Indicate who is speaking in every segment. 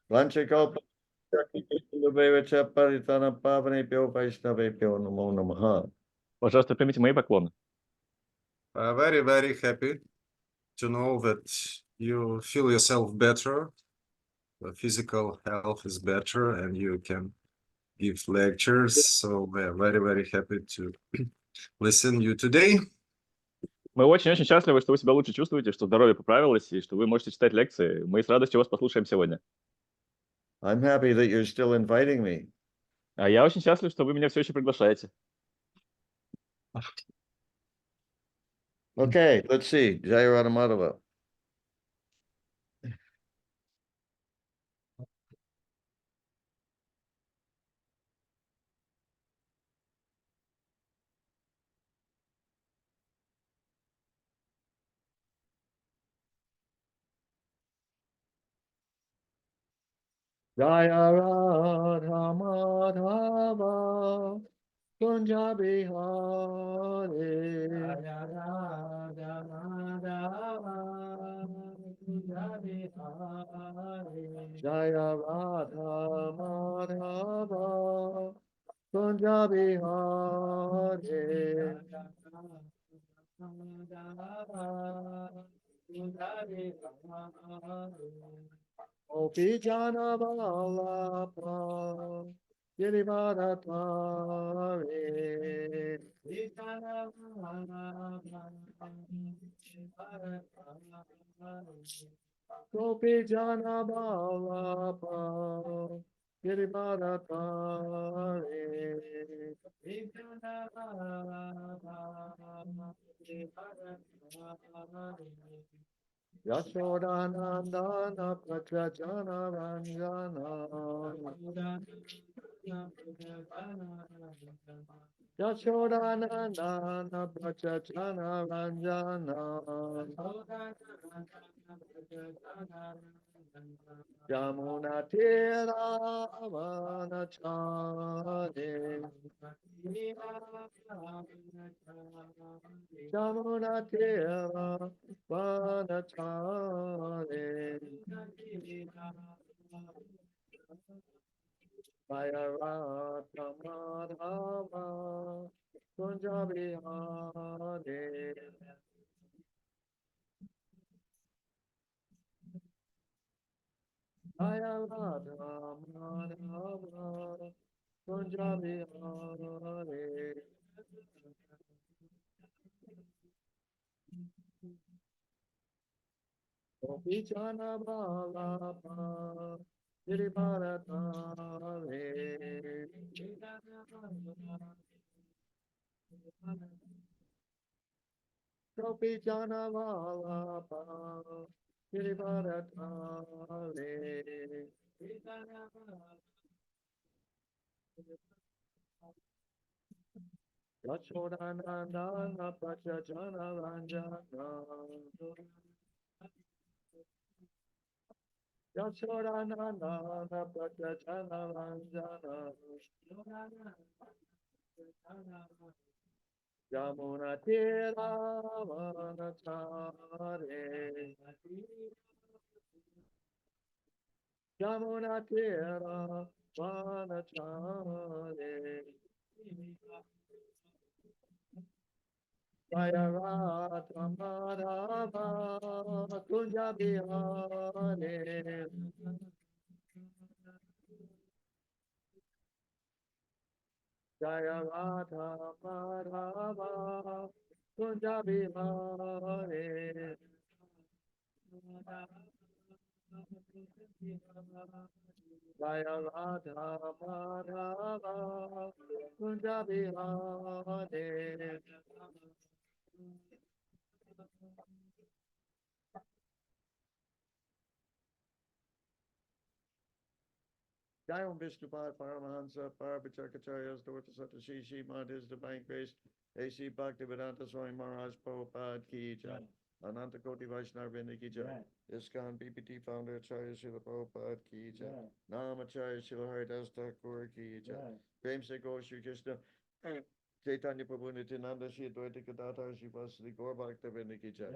Speaker 1: Vanchakalpa Paritana Pavanepyo Vaishnavepyo Namo Namaha.
Speaker 2: Пожалуйста, примите мои поклоны.
Speaker 3: Very, very happy to know that you feel yourself better. The physical health is better and you can give lectures. So we're very, very happy to listen you today.
Speaker 2: Мы очень-очень счастливы, что вы себя лучше чувствуете, что здоровье поправилось, и что вы можете читать лекции. Мы с радостью вас послушаем сегодня.
Speaker 1: I'm happy that you're still inviting me.
Speaker 2: А я очень счастлив, что вы меня все еще приглашаете.
Speaker 1: Okay, let's see. Jaya Radha Madhava. Jaya Radha Madhava Kunja Bihari. Jaya Radha Madhava Kunja Bihari. Jaya Radha Madhava Kunja Bihari. Opi Jana Valapa Girivaratari. Opi Jana Valapa Girivaratari. Yashodanandana Prachachana Ranjana. Yashodanandana Prachachana Ranjana. Yamuna Tira Avanachari. Yamuna Tira Vanachari. Jaya Radha Madhava Kunja Bihari. Jaya Radha Madhava Kunja Bihari. Gopi Jana Balapa Girivaratari. Gopi Jana Balapa Girivaratari. Yashodanandana Prachachana Ranjana. Yashodanandana Prachachana Ranjana. Yamuna Tira Vanachari. Yamuna Tira Vanachari. Jaya Radha Madhava Kunja Bihari. Jaya Radha Madhava Kunja Bihari. Jaya Radha Madhava Kunja Bihari. Jayam Vishnupad Paramahansa Parabhacharyacharyas Dvata Satashishi Madhis Divine Grace A.C. Bhaktivedanta Swami Maharaj Prabhupada Ki Jai. Ananta Koti Vaishnava Vrinda Ki Jai. ISKCON PPT Founder Acharya Srila Prabhupada Ki Jai. Nam Acharya Srila Haridas Thakur Ki Jai. Prem Se Gaur Shri Krishna Chaitanya Prabhu Nityananda Shri Advaita Gadadhar Shivasri Gaur Bhaktavinda Ki Jai.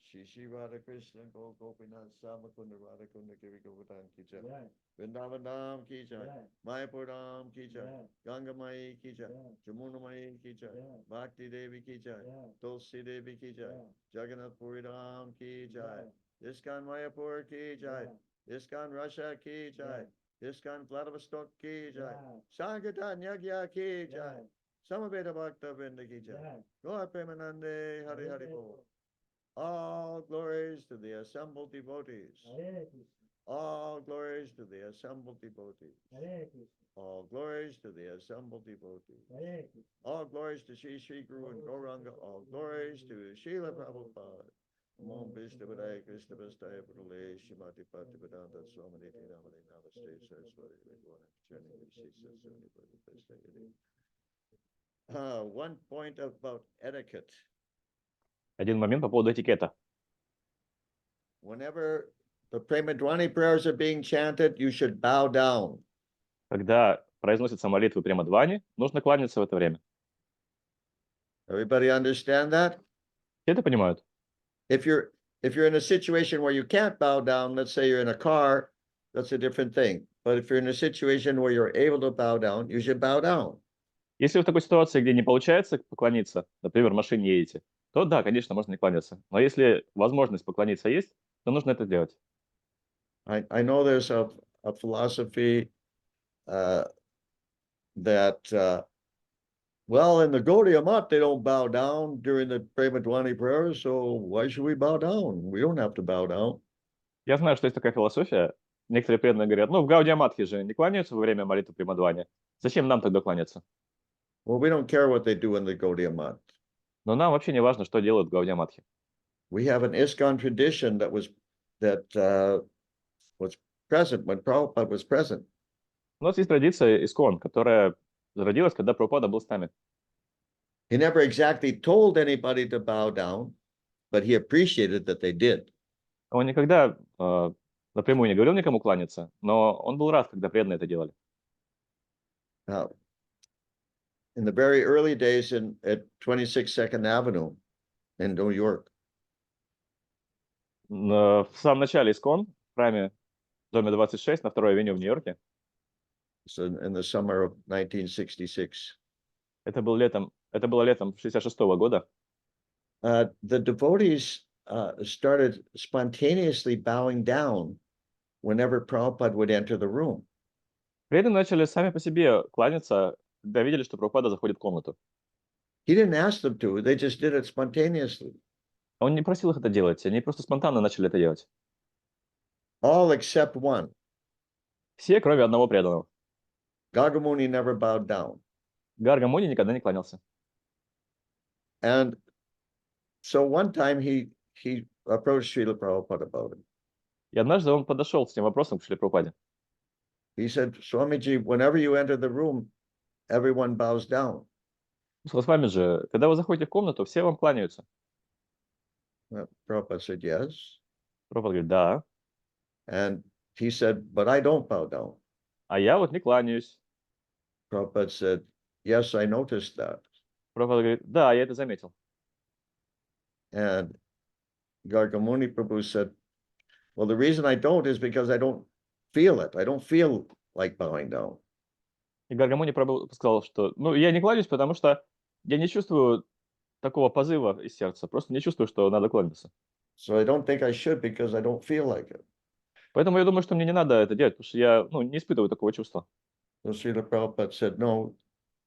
Speaker 1: Shri Radha Krishna Gol Gopinath Samakunda Radhakunda Giri Govardhan Ki Jai. Vrindavan Dham Ki Jai. Mayapur Dham Ki Jai. Ganga Mai Ki Jai. Jamuna Mai Ki Jai. Bhakti Devi Ki Jai. Tulsi Devi Ki Jai. Jagannath Puri Dham Ki Jai. ISKCON Mayapur Ki Jai. ISKCON Russia Ki Jai. ISKCON Vladivostok Ki Jai. Sankirtan Yagya Ki Jai. Samaveda Bhakta Vrinda Ki Jai. Gaur Premanande Hari Hari Bol. All glories to the assembled devotees. All glories to the assembled devotees. All glories to the assembled devotees. All glories to Sri Guru and Gauranga. All glories to Srila Prabhupada. Om Vishnu Padaya Krishna Vastaya Pudale Shimati Pati Vedanta Swami Namale Namaste Saraswati Vegwana Chani Vishisa. One point about etiquette.
Speaker 2: Один момент по поводу этикета.
Speaker 1: Whenever the Premadwani prayers are being chanted, you should bow down.
Speaker 2: Когда произносятся молитвы Премадвани, нужно кланяться в это время.
Speaker 1: Everybody understand that?
Speaker 2: Все это понимают?
Speaker 1: If you're in a situation where you can't bow down, let's say you're in a car, that's a different thing. But if you're in a situation where you're able to bow down, you should bow down.
Speaker 2: Если вы в такой ситуации, где не получается поклониться, например, в машине едете, то да, конечно, можно не кланяться. Но если возможность поклониться есть, то нужно это делать.
Speaker 1: I know there's a philosophy that well, in the Gaudiya Math, they don't bow down during the Premadwani prayers, so why should we bow down? We don't have to bow down.
Speaker 2: Я знаю, что есть такая философия. Некоторые преданные говорят, ну, в Гаудия Матхе же не кланяются во время молитвы Премадвани. Зачем нам тогда кланяться?
Speaker 1: Well, we don't care what they do in the Gaudiya Math.
Speaker 2: Но нам вообще не важно, что делают в Гаудия Матхе.
Speaker 1: We have an ISKCON tradition that was present when Prabhupada was present.
Speaker 2: У нас есть традиция ИСККОН, которая зародилась, когда Прабхупада был с нами.
Speaker 1: He never exactly told anybody to bow down, but he appreciated that they did.
Speaker 2: Он никогда напрямую не говорил никому кланяться, но он был рад, когда преданные это делали.
Speaker 1: Now, in the very early days at 26 Second Avenue in New York,
Speaker 2: В самом начале ИСККОН, в храме, в доме 26 на 2-й авеню в Нью-Йорке,
Speaker 1: so in the summer of 1966,
Speaker 2: это было летом 66-го года,
Speaker 1: the devotees started spontaneously bowing down whenever Prabhupada would enter the room.
Speaker 2: преданные начали сами по себе кланяться, когда видели, что Прабхупада заходит в комнату.
Speaker 1: He didn't ask them to, they just did it spontaneously.
Speaker 2: Он не просил их это делать, они просто спонтанно начали это делать.
Speaker 1: All except one.
Speaker 2: Все, кроме одного преданного.
Speaker 1: Gagamuni never bowed down.
Speaker 2: Гарга Муни никогда не кланялся.
Speaker 1: And so one time he approached Srila Prabhupada about it.
Speaker 2: И однажды он подошел с этим вопросом к Шриле Прабхупаде.
Speaker 1: He said, Swamiji, whenever you enter the room, everyone bows down.
Speaker 2: Он сказал, с вами же, когда вы заходите в комнату, все вам кланяются.
Speaker 1: Prabhupada said, yes.
Speaker 2: Прабхупада говорит, да.
Speaker 1: And he said, but I don't bow down.
Speaker 2: А я вот не кланяюсь.
Speaker 1: Prabhupada said, yes, I noticed that.
Speaker 2: Прабхупада говорит, да, я это заметил.
Speaker 1: And Gargamuni Prabhu said, well, the reason I don't is because I don't feel it. I don't feel like bowing down.
Speaker 2: И Гарга Муни Прабху сказал, что, я не кланяюсь, потому что я не чувствую такого позыва из сердца. Просто не чувствую, что надо кланяться.
Speaker 1: So I don't think I should because I don't feel like it.
Speaker 2: Поэтому я думаю, что мне не надо это делать, потому что я, не испытываю такого чувства.
Speaker 1: So Srila Prabhupada said, no,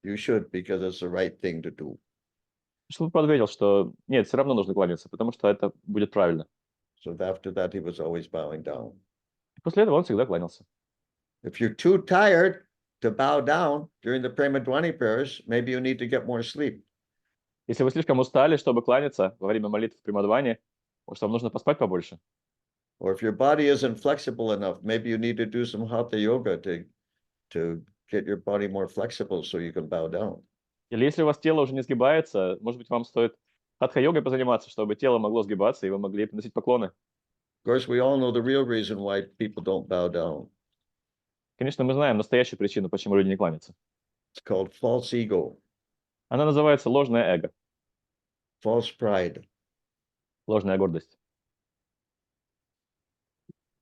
Speaker 1: you should because it's the right thing to do.
Speaker 2: Что Прабхупада ответил, что нет, все равно нужно кланяться, потому что это будет правильно.
Speaker 1: So after that, he was always bowing down.
Speaker 2: И после этого он всегда кланялся.
Speaker 1: If you're too tired to bow down during the Premadwani prayers, maybe you need to get more sleep.
Speaker 2: Если вы слишком устали, чтобы кланяться во время молитв в Премадвани, может, вам нужно поспать побольше.
Speaker 1: Or if your body isn't flexible enough, maybe you need to do some hatha yoga to get your body more flexible so you can bow down.
Speaker 2: Или если у вас тело уже не сгибается, может быть, вам стоит хатха-йогой позаниматься, чтобы тело могло сгибаться, и вы могли приносить поклоны.
Speaker 1: Of course, we all know the real reason why people don't bow down.
Speaker 2: Конечно, мы знаем настоящую причину, почему люди не кланятся.
Speaker 1: It's called false ego.
Speaker 2: Она называется ложное эго,
Speaker 1: false pride.
Speaker 2: ложная гордость.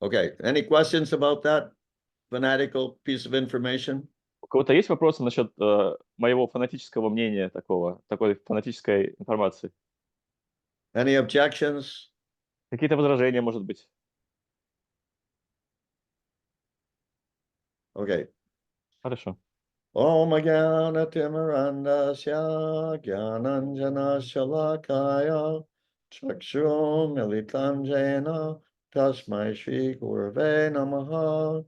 Speaker 1: Okay, any questions about that fanatical piece of information?
Speaker 2: У кого-то есть вопросы насчет моего фанатического мнения такой фанатической информации?
Speaker 1: Any objections?
Speaker 2: Какие-то возражения, может быть?
Speaker 1: Okay.
Speaker 2: Хорошо.
Speaker 1: Om Jnana Timirandasya Jnananjana Shalakaya Chakshum Militam Jena Tasmai Shri Gurave Namaha.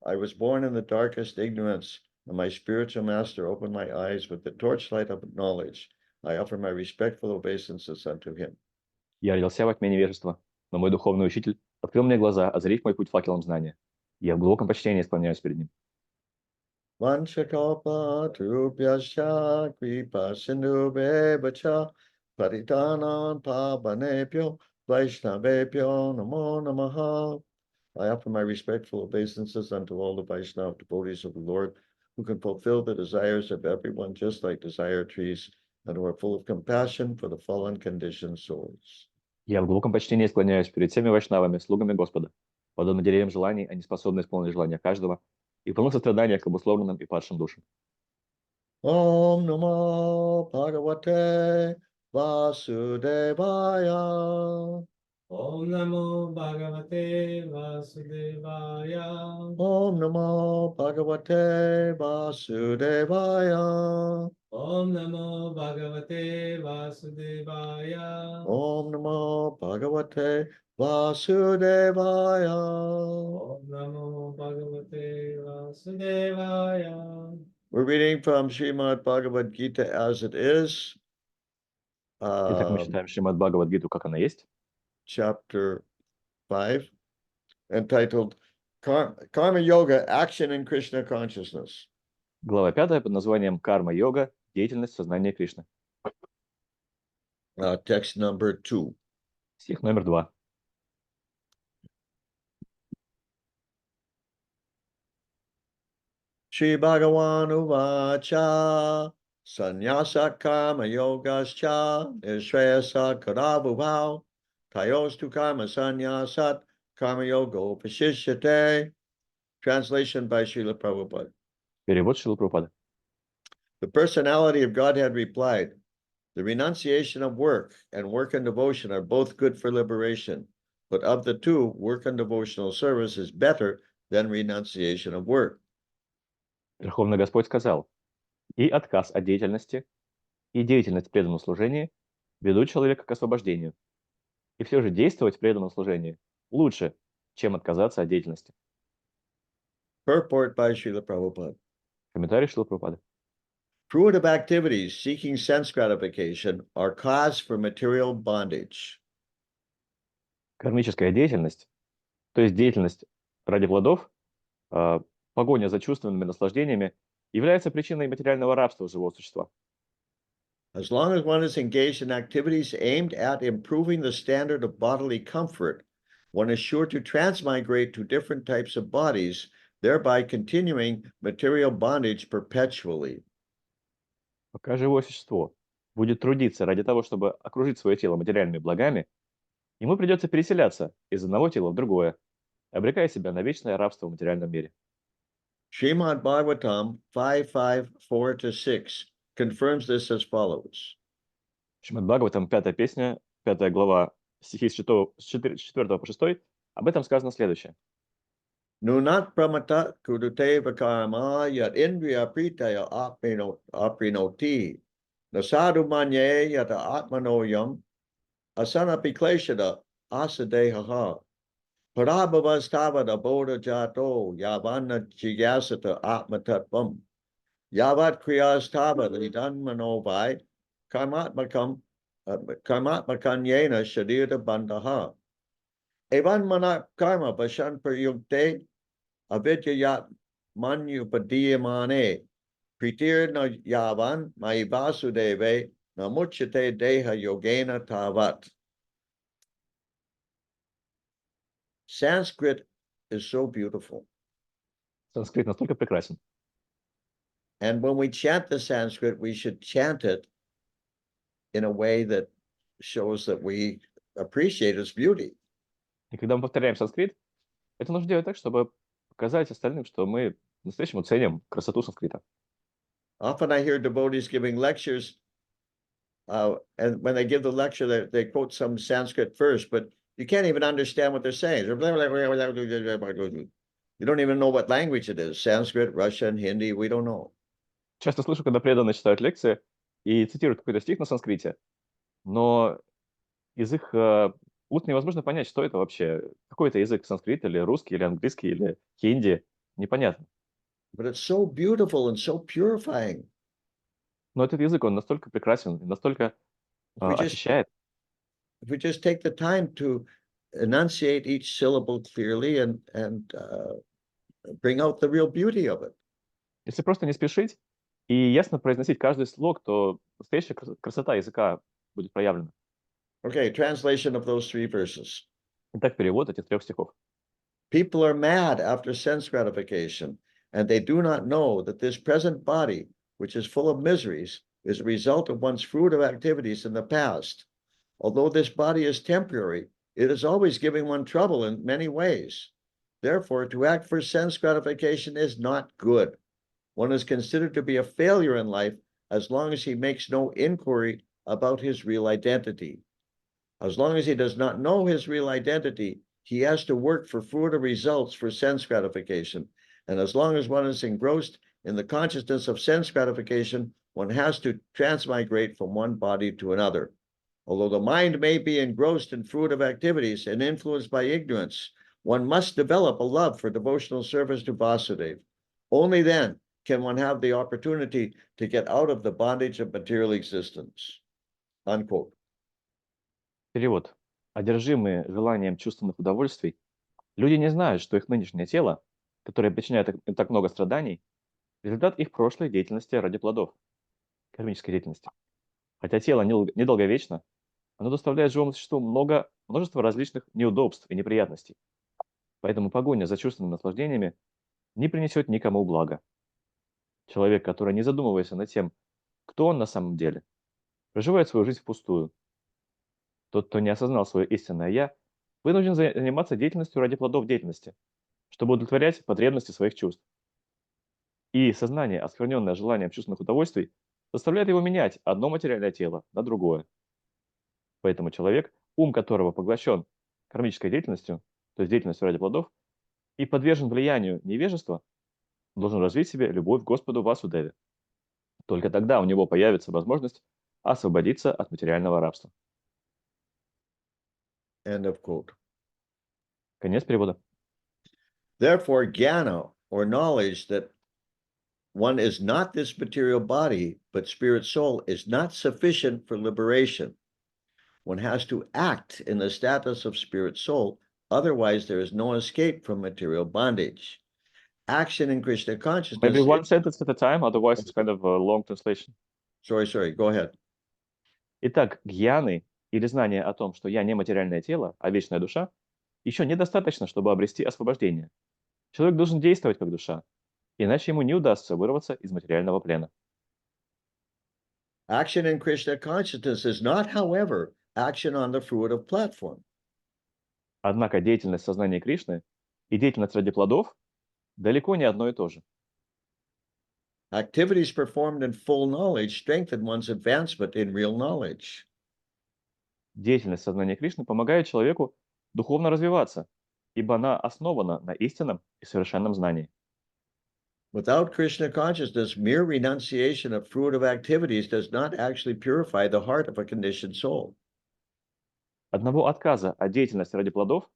Speaker 1: I was born in the darkest ignorance, and my spiritual master opened my eyes with the torchlight of knowledge. I offer my respectful obeisances unto him.
Speaker 2: Я родился во тьме невежества, но мой духовный учитель открыл мне глаза, озарив мой путь факелом знания. Я в глубоком почтении склоняюсь перед ним.
Speaker 1: Vanchakalpa Trupyasya Kripa Sindhubevacha Paritanam Pavanebhyo Vaishnavebhyo Namo Namaha. I offer my respectful obeisances unto all the Vaishnava devotees of the Lord who can fulfill the desires of everyone just like desire trees and who are full of compassion for the fallen conditioned souls.
Speaker 2: Я в глубоком почтении склоняюсь перед всеми вайшнавами, слугами Господа. Подобно деревьям желаний, они способны исполнить желания каждого и полны сострадания к обусловленным и падшим душам.
Speaker 1: Om Namo Bhagavate Vasudevaya.
Speaker 4: Om Namo Bhagavate Vasudevaya.
Speaker 1: Om Namo Bhagavate Vasudevaya.
Speaker 4: Om Namo Bhagavate Vasudevaya.
Speaker 1: Om Namo Bhagavate Vasudevaya.
Speaker 4: Om Namo Bhagavate Vasudevaya.
Speaker 1: We're reading from Srimad Bhagavad Gita as it is,
Speaker 2: Итак, мы читаем Шримад Бхагавад-гиту, как она есть.
Speaker 1: chapter 5, entitled Karma Yoga, Action in Krishna Consciousness.
Speaker 2: Глава 5 под названием «Карма-йога. Деятельность сознания Кришны».
Speaker 1: Text number 2.
Speaker 2: Стих номер 2.
Speaker 1: Shri Bhagavan Uvacha Sannyasa Karma Yogascha Nishreyasa Kadabhubhav Tayostu Karma Sannyasat Karma Yoga Pashishyate. Translation by Srila Prabhupada.
Speaker 2: Перевод Шрилы Прабхупады.
Speaker 1: The personality of Godhead replied, the renunciation of work and work and devotion are both good for liberation, but of the two, work and devotional service is better than renunciation of work.
Speaker 2: Верховный Господь сказал, и отказ от деятельности, и деятельность в преданном служении ведут человека к освобождению. И все же действовать в преданном служении лучше, чем отказаться от деятельности.
Speaker 1: Purport by Srila Prabhupada.
Speaker 2: Комментарий Шрилы Прабхупады.
Speaker 1: Fruitive activities seeking sense gratification are cause for material bondage.
Speaker 2: Кармическая деятельность, то есть деятельность ради плодов, погоня за чувственными наслаждениями, является причиной материального рабства живого существа.
Speaker 1: As long as one is engaged in activities aimed at improving the standard of bodily comfort, one is sure to transmigrate to different types of bodies, thereby continuing material bondage perpetually.
Speaker 2: Пока живое существо будет трудиться ради того, чтобы окружить свое тело материальными благами, ему придется переселяться из одного тела в другое, обрекая себя на вечное рабство в материальном мире.
Speaker 1: Srimad Bhagavatam 5:4-6 confirms this as follows.
Speaker 2: Шримад Бхагаватам, 5 песня, 5 глава, стихи с 4 по 6, об этом сказано следующее.
Speaker 1: Nunat pramata kuduteva karma yat indriya pritaya aprinoti nasadu manye yata atmanoyam asanapi kleshada asadehaha parabhavastavada bodha jato yavana jigyasata atmatatvam yavat kriyastavada idanmanovai karmatmakanyena shadirta bandaha evan manak karma bashan prayukte avidyayat manyupadiyamane pritir na yavan maivasudeve namuchate deha yogena tavat. Sanskrit is so beautiful.
Speaker 2: Санскрит настолько прекрасен.
Speaker 1: And when we chant the Sanskrit, we should chant it in a way that shows that we appreciate its beauty.
Speaker 2: И когда мы повторяем санскрит, это нужно делать так, чтобы показать остальным, что мы по-настоящему ценим красоту санскрита.
Speaker 1: Often I hear devotees giving lectures, and when they give the lecture, they quote some Sanskrit verse, but you can't even understand what they're saying. You don't even know what language it is. Sanskrit, Russian, Hindi, we don't know.
Speaker 2: Часто слышу, когда преданные читают лекции и цитируют какой-то стих на санскрите, но из их уст невозможно понять, что это вообще. Какой это язык, санскрит или русский, или английский, или хинди. Непонятно.
Speaker 1: But it's so beautiful and so purifying.
Speaker 2: Но этот язык, он настолько прекрасен, настолько
Speaker 1: If we just
Speaker 2: очищает.
Speaker 1: if we just take the time to enunciate each syllable clearly and bring out the real beauty of it.
Speaker 2: Если просто не спешить и ясно произносить каждый слог, то настоящая красота языка будет проявлена.
Speaker 1: Okay, translation of those 3 verses.
Speaker 2: Итак, перевод этих 3 стихов.
Speaker 1: People are mad after sense gratification, and they do not know that this present body, which is full of miseries, is a result of one's fruitive activities in the past. Although this body is temporary, it is always giving one trouble in many ways. Therefore, to act for sense gratification is not good. One is considered to be a failure in life as long as he makes no inquiry about his real identity. As long as he does not know his real identity, he has to work for fruitive results for sense gratification. And as long as one is engrossed in the consciousness of sense gratification, one has to transmigrate from one body to another. Although the mind may be engrossed in fruitive activities and influenced by ignorance, one must develop a love for devotional service to Vasudeva. Only then can one have the opportunity to get out of the bondage of material existence. Unquote.
Speaker 2: Перевод. Одержимые желанием чувственных удовольствий, люди не знают, что их нынешнее тело, которое причиняет им так много страданий, результат их прошлой деятельности ради плодов, кармической деятельности. Хотя тело недолговечно, оно доставляет живому существу множество различных неудобств и неприятностей. Поэтому погоня за чувственными наслаждениями не принесет никому блага. Человек, который не задумывается над тем, кто он на самом деле, проживает свою жизнь впустую. Тот, кто не осознал свое истинное «я», вынужден заниматься деятельностью ради плодов деятельности, чтобы удовлетворять потребности своих чувств. И сознание, оскверненное желанием чувственных удовольствий, заставляет его менять одно материальное тело на другое. Поэтому человек, ум которого поглощен кармической деятельностью, то есть деятельностью ради плодов, и подвержен влиянию невежества, должен развить в себе любовь к Господу Васудеве. Только тогда у него появится возможность освободиться от материального рабства.
Speaker 1: End of quote.
Speaker 2: Конец перевода.
Speaker 1: Therefore, jnana, or knowledge that one is not this material body, but spirit soul, is not sufficient for liberation. One has to act in the status of spirit soul, otherwise there is no escape from material bondage. Action in Krishna consciousness...
Speaker 2: Maybe one sentence at a time, otherwise it's kind of a long translation.
Speaker 1: Sorry, go ahead.
Speaker 2: Итак, гьяны или знание о том, что я не материальное тело, а вечная душа, еще недостаточно, чтобы обрести освобождение. Человек должен действовать как душа, иначе ему не удастся вырваться из материального плена.
Speaker 1: Action in Krishna consciousness is not, however, action on the fruitive platform.
Speaker 2: Однако деятельность сознания Кришны и деятельность ради плодов далеко не одно и то же.
Speaker 1: Activities performed in full knowledge strengthen one's advancement in real knowledge.
Speaker 2: Деятельность сознания Кришны помогает человеку духовно развиваться, ибо она основана на истинном и совершенном знании.
Speaker 1: Without Krishna consciousness, mere renunciation of fruitive activities does not actually purify the heart of a conditioned soul.
Speaker 2: Одного отказа от деятельности ради плодов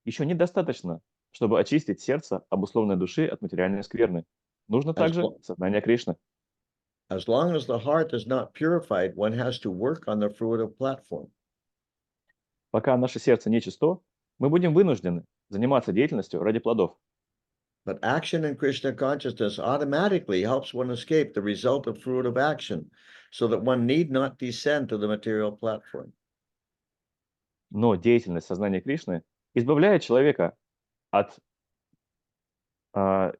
Speaker 2: еще недостаточно, чтобы очистить сердце обусловленной души от материальной скверны. Нужно также сознание Кришны.
Speaker 1: As long as the heart is not purified, one has to work on the fruitive platform.
Speaker 2: Пока наше сердце не чисто, мы будем вынуждены заниматься деятельностью ради плодов.
Speaker 1: But action in Krishna consciousness automatically helps one escape the result of fruitive action, so that one need not descend to the material platform.
Speaker 2: Но деятельность сознания Кришны избавляет человека от... how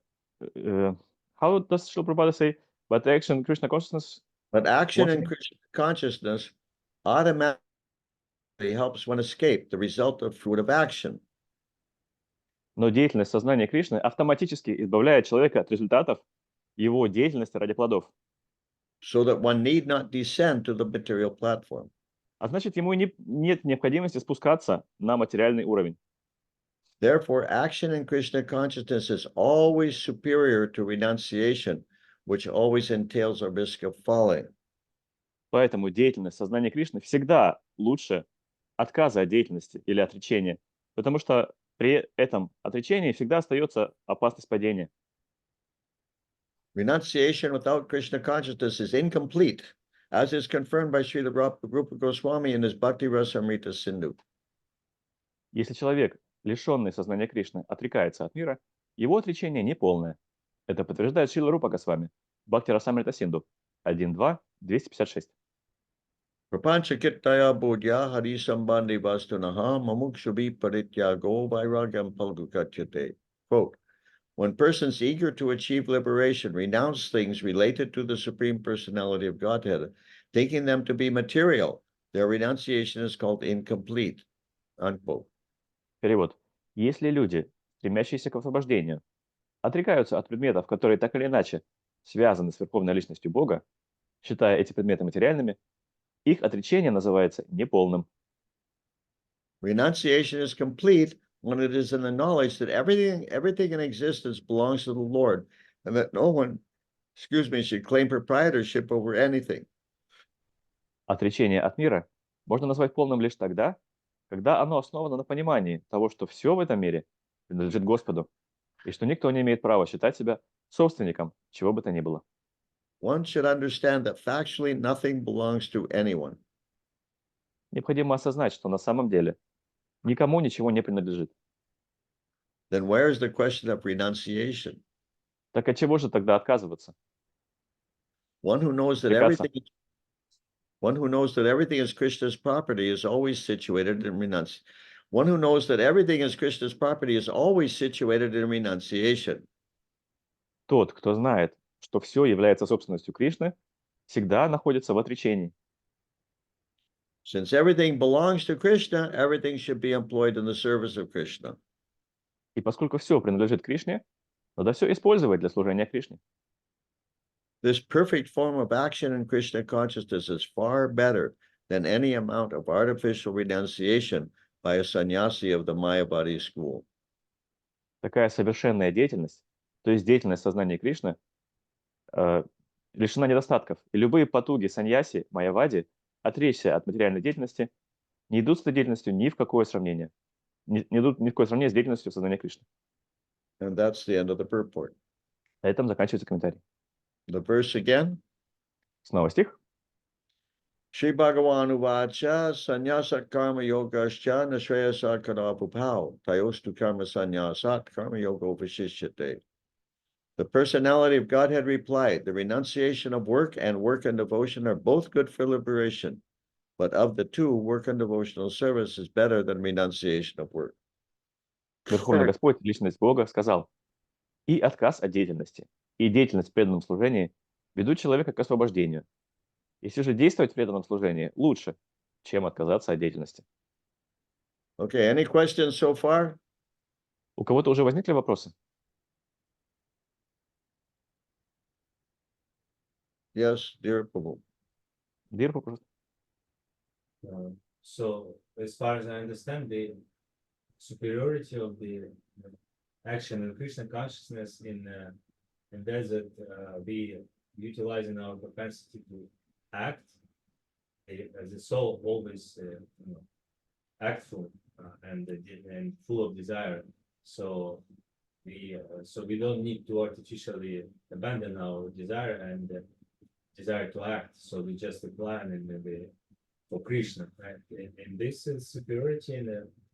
Speaker 2: does Шрила Прабхупада say? But action in Krishna consciousness,
Speaker 1: But action
Speaker 2: What?
Speaker 1: in Krishna consciousness automatically helps one escape the result of fruit of action.
Speaker 2: но деятельность сознания Кришны автоматически избавляет человека от результатов его деятельности ради плодов.
Speaker 1: So that one need not descend to the material platform.
Speaker 2: А значит, ему нет необходимости спускаться на материальный уровень.
Speaker 1: Therefore, action in Krishna consciousness is always superior to renunciation, which always entails a risk of falling.
Speaker 2: Поэтому деятельность сознания Кришны всегда лучше отказа от деятельности или отречения, потому что при этом отречении всегда остается опасность падения.
Speaker 1: Renunciation without Krishna consciousness is incomplete, as is confirmed by Srila Rupa Goswami in his Bhakti Rasamrita Sindhu.
Speaker 2: Если человек, лишенный сознания Кришны, отрекается от мира, его отречение неполное. Это подтверждает Шрила Рупа Госвами, Бхакти Расамрита Синду, 1.2.256.
Speaker 1: Prapancha kittaya bodhya hari sambandhi vastunaha mamukshubi parityago vairagam palgukatyate. Quote, when persons eager to achieve liberation renounce things related to the Supreme Personality of Godhead, thinking them to be material, their renunciation is called incomplete. Unquote.
Speaker 2: Перевод. Если люди, стремящиеся к освобождению, отрекаются от предметов, которые так или иначе связаны с Верховной Личностью Бога, считая эти предметы материальными, их отречение называется неполным.
Speaker 1: Renunciation is complete when it is in the knowledge that everything in existence belongs to the Lord, and that no one, should claim proprietorship over anything.
Speaker 2: Отречение от мира можно назвать полным лишь тогда, когда оно основано на понимании того, что все в этом мире принадлежит Господу, и что никто не имеет права считать себя собственником чего бы то ни было.
Speaker 1: One should understand that factually nothing belongs to anyone.
Speaker 2: Необходимо осознать, что на самом деле никому ничего не принадлежит.
Speaker 1: Then where is the question of renunciation?
Speaker 2: Так от чего же тогда отказываться?
Speaker 1: One who knows that
Speaker 2: Отрекаться.
Speaker 1: everything is Krishna's property is always situated in renunciation. One who knows that everything is Krishna's property is always situated in renunciation.
Speaker 2: Тот, кто знает, что все является собственностью Кришны, всегда находится в отречении.
Speaker 1: Since everything belongs to Krishna, everything should be employed in the service of Krishna.
Speaker 2: И поскольку все принадлежит Кришне, надо все использовать для служения Кришне.
Speaker 1: This perfect form of action in Krishna consciousness is far better than any amount of artificial renunciation by a sannyasi of the Mayavadi school.
Speaker 2: Такая совершенная деятельность, то есть деятельность сознания Кришны, лишена недостатков, и любые потуги саньяси, майявади, отречься от материальной деятельности, не идут с этой деятельностью ни в какое сравнение. Не идут ни в какое сравнение с деятельностью сознания Кришны.
Speaker 1: And that's the end of the purport.
Speaker 2: На этом заканчивается комментарий.
Speaker 1: The verse again.
Speaker 2: Снова стих.
Speaker 1: Shri Bhagavan Uvacha Sannyasa Karma Yogascha Nashreyasa Kadapupao Tayostu Karma Sannyasat Karma Yoga Vashishyate. The personality of Godhead replied, the renunciation of work and devotion are both good for liberation, but of the two, work and devotional service is better than renunciation of work.
Speaker 2: Верховный Господь, Личность Бога, сказал: и отказ от деятельности, и деятельность в преданном служении ведут человека к освобождению. Если же действовать в преданном служении лучше, чем отказаться от деятельности.
Speaker 1: Okay, any questions so far?
Speaker 2: У кого-то уже возникли вопросы?
Speaker 1: Yes, dear Prabhu.
Speaker 2: Дир, пожалуйста.
Speaker 4: So, as far as I understand, the superiority of the action in Krishna consciousness in that we utilizing our capacity to act as a soul, always actful and full of desire. So we don't need to artificially abandon our desire and desire to act. So we just apply for Krishna, right? And this is superiority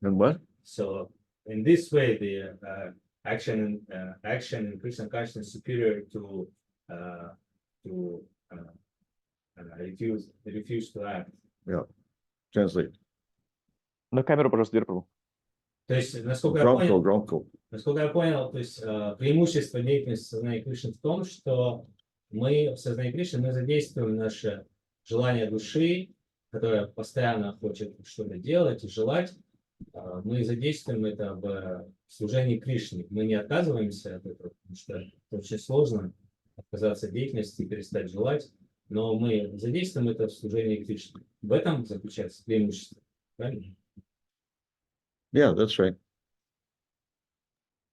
Speaker 1: And what?
Speaker 4: so in this way, the action in Krishna consciousness is superior to refuse to act.
Speaker 1: Yeah. Translate.
Speaker 2: На камеру, пожалуйста, Дир, Прабhu.
Speaker 4: То есть, насколько я
Speaker 1: Gronko.
Speaker 4: понял, то есть преимущество деятельности сознания Кришны в том, что Мы в сознании Кришны, мы задействуем наше желание души, которая постоянно хочет что-то делать и желать. Мы задействуем это в служении Кришне. Мы не отказываемся от этого, потому что это очень сложно отказаться от деятельности и перестать желать, но мы задействуем это в служении Кришне. В этом заключается преимущество. Правильно?
Speaker 1: Yeah, that's right.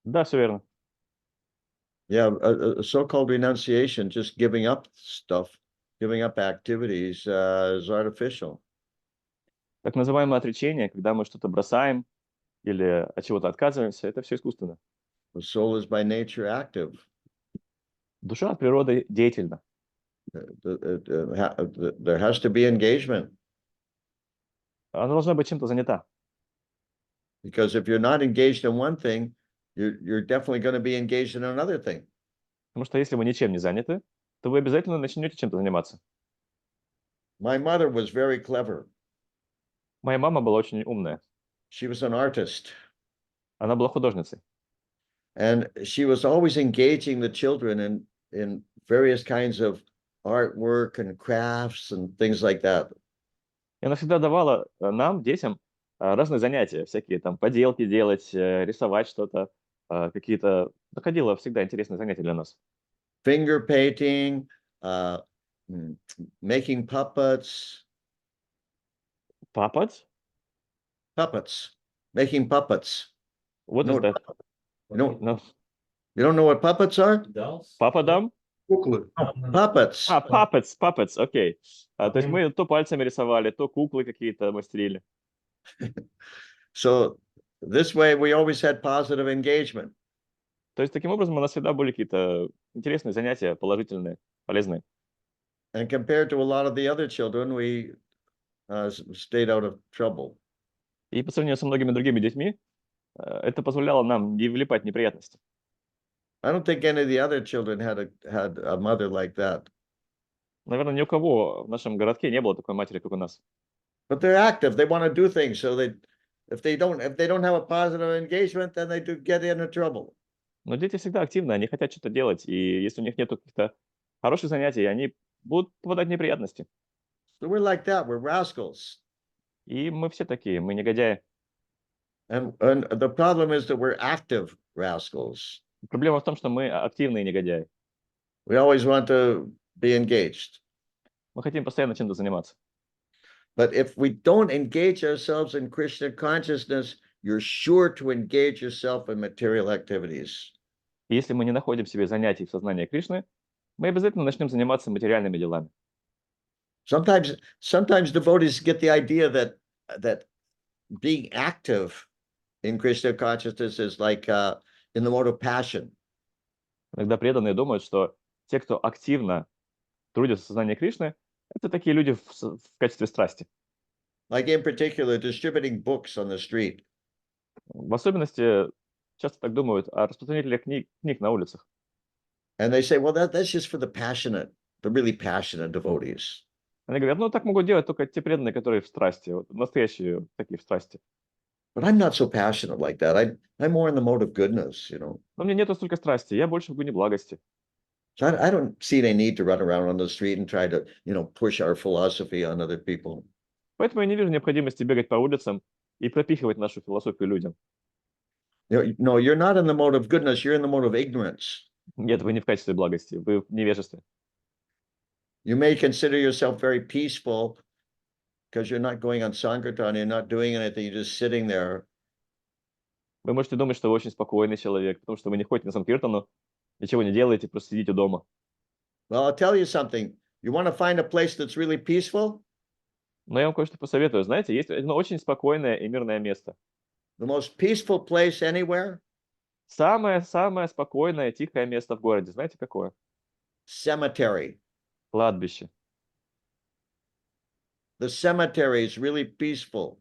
Speaker 2: Да, все верно.
Speaker 1: Yeah, so-called renunciation, just giving up stuff, giving up activities, is artificial.
Speaker 2: Так называемое отречение, когда мы что-то бросаем или от чего-то отказываемся, это все искусственно.
Speaker 1: The soul is by nature active.
Speaker 2: Душа от природы деятельна.
Speaker 1: There has to be engagement,
Speaker 2: Она должна быть чем-то занята.
Speaker 1: because if you're not engaged in one thing, you're definitely going to be engaged in another thing.
Speaker 2: Потому что если вы ничем не заняты, то вы обязательно начнете чем-то заниматься.
Speaker 1: My mother was very clever.
Speaker 2: Моя мама была очень умная.
Speaker 1: She was an artist,
Speaker 2: Она была художницей.
Speaker 1: and she was always engaging the children in various kinds of artwork and crafts and things like that.
Speaker 2: И она всегда давала нам, детям, разные занятия, всякие там поделки делать, рисовать что-то, какие-то... Находила всегда интересные занятия для нас.
Speaker 1: Finger painting, making puppets,
Speaker 2: Puppets?
Speaker 1: making puppets.
Speaker 2: What
Speaker 1: No,
Speaker 2: is that?
Speaker 1: No,
Speaker 2: No.
Speaker 1: you don't know what puppets are?
Speaker 4: Dolls?
Speaker 2: Пападам?
Speaker 3: Куклы.
Speaker 1: Puppets.
Speaker 2: Puppets, окей. То есть мы то пальцами рисовали, то куклы какие-то мастерили.
Speaker 1: So this way we always had positive engagement.
Speaker 2: То есть таким образом у нас всегда были какие-то интересные занятия, положительные, полезные.
Speaker 1: And compared to a lot of the other children, we stayed out of trouble.
Speaker 2: И по сравнению со многими другими детьми, это позволяло нам не влипать в неприятности.
Speaker 1: I don't think any of the other children had a mother like that.
Speaker 2: Наверное, ни у кого в нашем городке не было такой матери, как у нас.
Speaker 1: But they're active. They want to do things. So if they don't have a positive engagement, then they do get into trouble.
Speaker 2: Но дети всегда активны, они хотят что-то делать, и если у них нет каких-то хороших занятий, они будут попадать в неприятности.
Speaker 1: So we're like that. We're rascals.
Speaker 2: И мы все такие, мы негодяи.
Speaker 1: And the problem is that we're active rascals.
Speaker 2: Проблема в том, что мы активные негодяи.
Speaker 1: We always want to be engaged.
Speaker 2: Мы хотим постоянно чем-то заниматься.
Speaker 1: But if we don't engage ourselves in Krishna consciousness, you're sure to engage yourself in material activities.
Speaker 2: И если мы не находим себе занятий в сознании Кришны, мы обязательно начнем заниматься материальными делами.
Speaker 1: Sometimes devotees get the idea that being active in Krishna consciousness is like in the mode of passion.
Speaker 2: Иногда преданные думают, что те, кто активно трудятся в сознании Кришны, это такие люди в качестве страсти.
Speaker 1: Like in particular, distributing books on the street.
Speaker 2: В особенности часто так думают о распространителях книг на улицах.
Speaker 1: And they say, well, that's just for the really passionate devotees.
Speaker 2: Они говорят, ну так могут делать только те преданные, которые в страсти, вот, настоящие такие в страсти.
Speaker 1: But I'm not so passionate like that. I'm more in the mode of goodness, you know.
Speaker 2: Но мне нету столько страсти, я больше в гуне благости.
Speaker 1: So I don't see any need to run around on the street and try to, push our philosophy on other people.
Speaker 2: Поэтому я не вижу необходимости бегать по улицам и пропихивать нашу философию людям.
Speaker 1: No, you're not in the mode of goodness. You're in the mode of ignorance.
Speaker 2: Нет, вы не в качестве благости, вы в невежестве.
Speaker 1: You may consider yourself very peaceful because you're not going on Sankirtan, you're not doing anything, you're just sitting there.
Speaker 2: Вы можете думать, что вы очень спокойный человек, потому что вы не ходите на Санкиртану, ничего не делаете, просто сидите дома.
Speaker 1: Well, I'll tell you something. You want to find a place that's really peaceful?
Speaker 2: Но я вам кое-что посоветую. Знаете, есть одно очень спокойное и мирное место.
Speaker 1: The most peaceful place anywhere?
Speaker 2: Самое спокойное, тихое место в городе. Знаете, какое?
Speaker 1: Cemetery.
Speaker 2: Кладбище.
Speaker 1: The cemetery is really peaceful.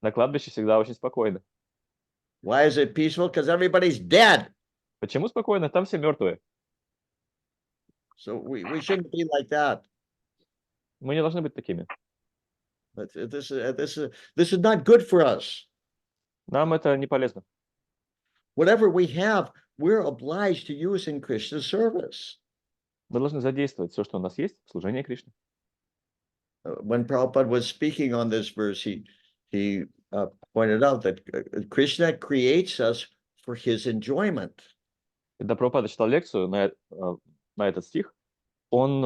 Speaker 2: На кладбище всегда очень спокойно.
Speaker 1: Why is it peaceful? Because everybody's dead.
Speaker 2: Почему спокойно? Там все мертвые.
Speaker 1: So we shouldn't be like that.
Speaker 2: Мы не должны быть такими.
Speaker 1: But this is not good for us.
Speaker 2: Нам это не полезно.
Speaker 1: Whatever we have, we're obliged to use in Krishna's service.
Speaker 2: Мы должны задействовать все, что у нас есть, в служении Кришне.
Speaker 1: When Prabhupada was speaking on this verse, he pointed out that Krishna creates us for his enjoyment.
Speaker 2: Когда Прабхупада читал лекцию на этот стих, он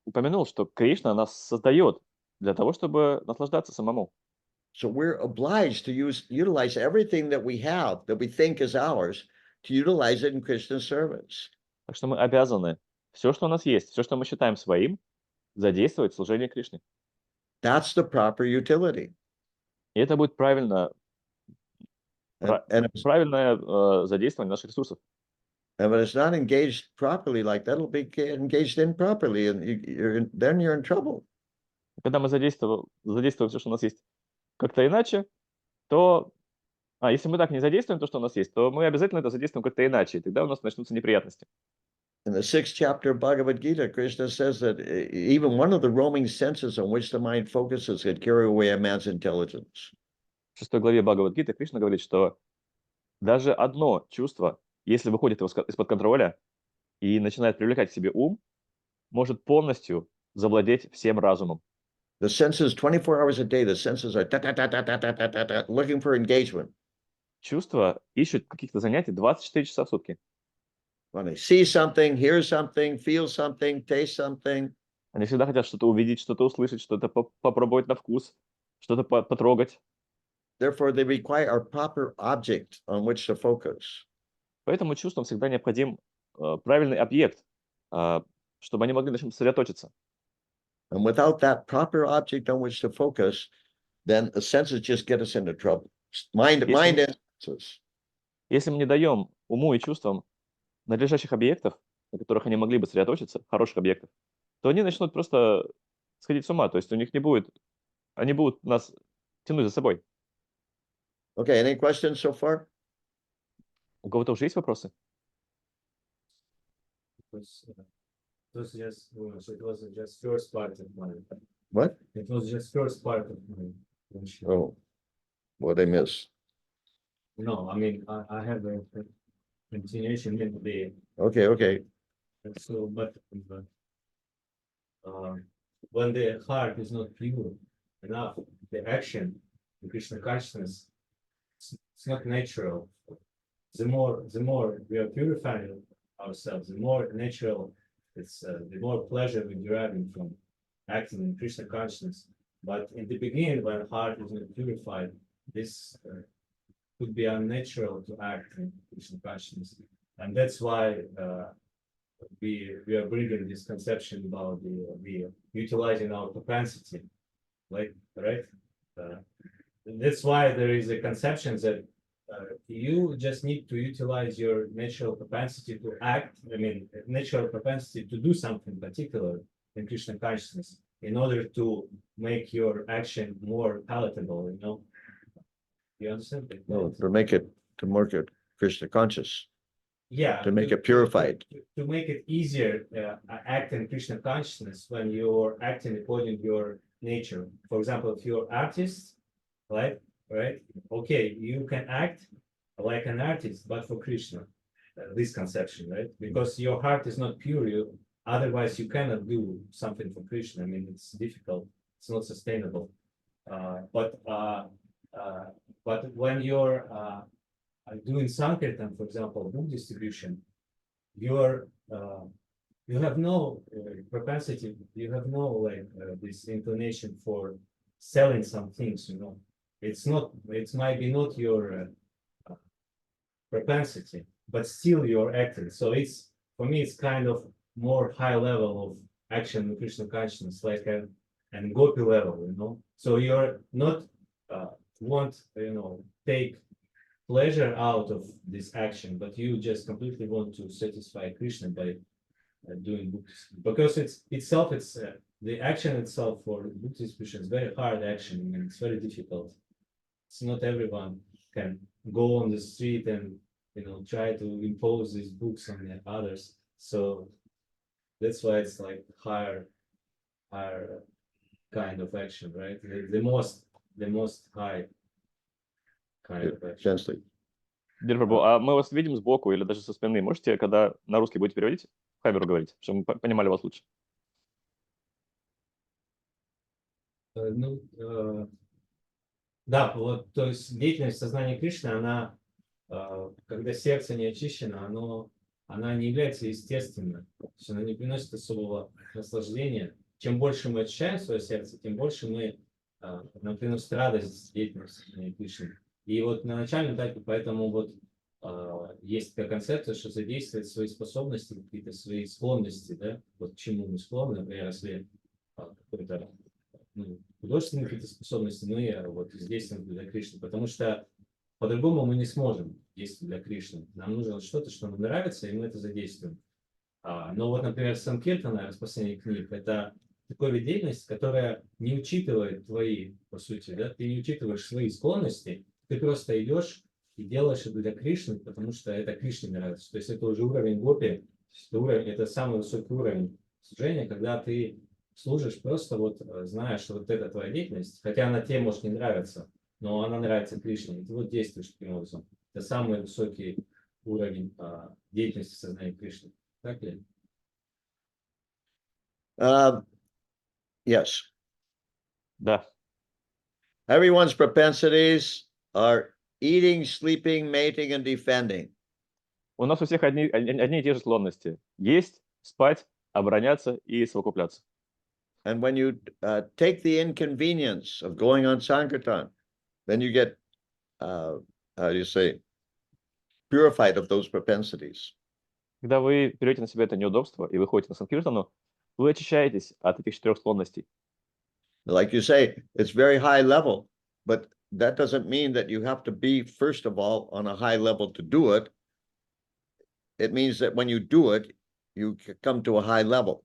Speaker 2: упомянул, что Кришна нас создает для того, чтобы наслаждаться самому.
Speaker 1: So we're obliged to utilize everything that we have, that we think is ours, to utilize it in Krishna's service.
Speaker 2: Так что мы обязаны все, что у нас есть, все, что мы считаем своим, задействовать в служении Кришне.
Speaker 1: That's the proper utility.
Speaker 2: И это будет правильное задействование наших ресурсов.
Speaker 1: And when it's not engaged properly like that, it'll be engaged improperly, and then you're in trouble.
Speaker 2: Когда мы задействуем все, что у нас есть, как-то иначе, то... если мы так не задействуем то, что у нас есть, то мы обязательно это задействуем как-то иначе, и тогда у нас начнутся неприятности.
Speaker 1: In the 6th chapter of Bhagavad Gita, Krishna says that even one of the roaming senses on which the mind focuses can carry away a man's intelligence.
Speaker 2: В 6 главе Бхагавад-гиты Кришна говорит, что даже одно чувство, если выходит из-под контроля и начинает привлекать к себе ум, может полностью завладеть всем разумом.
Speaker 1: The senses, 24 hours a day, the senses are looking for engagement.
Speaker 2: Чувства ищут каких-то занятий 24 часа в сутки.
Speaker 1: When they see something, hear something, feel something, taste something.
Speaker 2: Они всегда хотят что-то увидеть, что-то услышать, что-то попробовать на вкус, что-то потрогать.
Speaker 1: Therefore, they require a proper object on which to focus.
Speaker 2: Поэтому чувствам всегда необходим правильный объект, чтобы они могли на чем сосредоточиться.
Speaker 1: And without that proper object on which to focus, then the senses just get us into trouble. Mind and senses.
Speaker 2: Если мы не даем уму и чувствам надлежащих объектов, на которых они могли бы сосредоточиться, хороших объектов, то они начнут просто сходить с ума. То есть у них не будет, они будут нас тянуть за собой.
Speaker 1: Okay, any questions so far?
Speaker 2: У кого-то уже есть вопросы?
Speaker 4: It was just first part of my.
Speaker 1: What?
Speaker 4: It was just first part of my.
Speaker 1: Oh, what I miss?
Speaker 4: No, I mean I have a continuation in the.
Speaker 1: Okay.
Speaker 4: So, but when the heart is not pure enough, the action in Krishna consciousness, it's not natural. The more we are purifying ourselves, the more natural it's, the more pleasure we're deriving from acting in Krishna consciousness. But in the beginning, when heart is not purified, this could be unnatural to act in Krishna consciousness, and that's why we are bringing this conception about the utilizing our propensity, like right. That's why there is a conception that you just need to utilize your natural propensity to act. I mean, natural propensity to do something particular in Krishna consciousness in order to make your action more palatable. You know, you understand?
Speaker 1: No, to make it Krishna conscious.
Speaker 4: Yeah,
Speaker 1: to make it purified.
Speaker 4: To make it easier, act in Krishna consciousness when you're acting according to your nature. For example, if you're artist, right? Okay, you can act like an artist, but for Krishna. This conception, right? Because your heart is not pure. Otherwise, you cannot do something for Krishna. I mean, it's difficult. It's not sustainable. But when you're doing Sankirtan, for example, book distribution, you have no propensity, you have no this inclination for selling some things, you know. It might be not your propensity, but still you're acting. So for me, it's kind of more high level of action in Krishna consciousness, like and gopi level, you know. So you're not take pleasure out of this action, but you just completely want to satisfy Krishna by doing book because it's the action itself for book distribution is very hard action. I mean, it's very difficult. It's not everyone can go on the street and try to impose these books on the others. So that's why it's like higher kind of action, right? The most high kind of action.
Speaker 1: Gently.
Speaker 2: Дир Прабху, а мы вас видим сбоку или даже со спины. Можете, когда на русский будете переводить, камеру говорить, чтобы мы понимали вас лучше.
Speaker 4: Ну, да, вот, то есть деятельность сознания Кришны, она, когда сердце не очищено, она не является естественной, то есть она не приносит особого наслаждения. Чем больше мы очищаем свое сердце, тем больше нам приносит радость деятельность сознания Кришны. И вот на начальном этапе, поэтому вот есть такая концепция, что задействовать свои способности, какие-то свои склонности, да, вот к чему мы склонны, например, если какой-то художественные какие-то способности, мы вот действуем для Кришны, потому что по-другому мы не сможем действовать для Кришны. Нам нужно что-то, что нам нравится, и мы это задействуем. Но вот, например, Санкиртана, распространение книг, это такой вид деятельности, которая не учитывает твои, по сути, да, ты не учитываешь свои склонности, ты просто идешь и делаешь это для Кришны, потому что это Кришне нравится. То есть это уже уровень гопи, это самый высокий уровень служения, когда ты служишь просто вот, зная, что вот это твоя деятельность, хотя она тебе может не нравиться, но она нравится Кришне, и ты вот действуешь таким образом. Это самый высокий уровень деятельности сознания Кришны. Так ли?
Speaker 1: Yes.
Speaker 2: Да.
Speaker 1: Everyone's propensities are eating, sleeping, mating, and defending.
Speaker 2: У нас у всех одни и те же склонности. Есть, спать, обороняться и совокупляться.
Speaker 1: And when you take the inconvenience of going on Sankirtan, then you get, how do you say, purified of those propensities.
Speaker 2: Когда вы берете на себя это неудобство и выходите на Санкиртану, вы очищаетесь от этих 4 склонностей.
Speaker 1: Like you say, it's very high level, but that doesn't mean that you have to be, first of all, on a high level to do it. It means that when you do it, you come to a high level.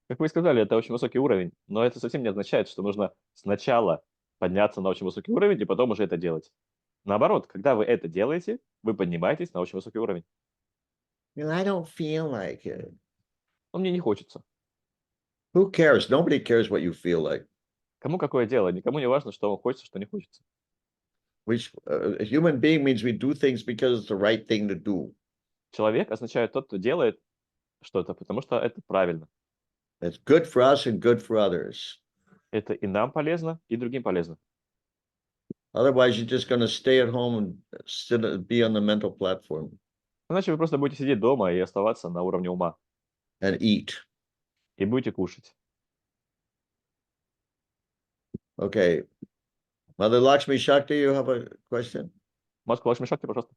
Speaker 2: Как вы сказали, это очень высокий уровень, но это совсем не означает, что нужно сначала подняться на очень высокий уровень и потом уже это делать. Наоборот, когда вы это делаете, вы поднимаетесь на очень высокий уровень.
Speaker 1: I don't feel like it.
Speaker 2: Но мне не хочется.
Speaker 1: Who cares? Nobody cares what you feel like.
Speaker 2: Кому какое дело? Никому не важно, что вам хочется, что не хочется.
Speaker 1: A human being means we do things because it's the right thing to do.
Speaker 2: Человек означает тот, кто делает что-то, потому что это правильно.
Speaker 1: It's good for us and good for others.
Speaker 2: Это и нам полезно, и другим полезно.
Speaker 1: Otherwise, you're just going to stay at home and be on the mental platform
Speaker 2: Иначе вы просто будете сидеть дома и оставаться на уровне ума.
Speaker 1: and eat.
Speaker 2: И будете кушать.
Speaker 1: Okay. Mother Lakshmi Shakti, you have a question?
Speaker 2: Матушка Лакшми Шакти, пожалуйста.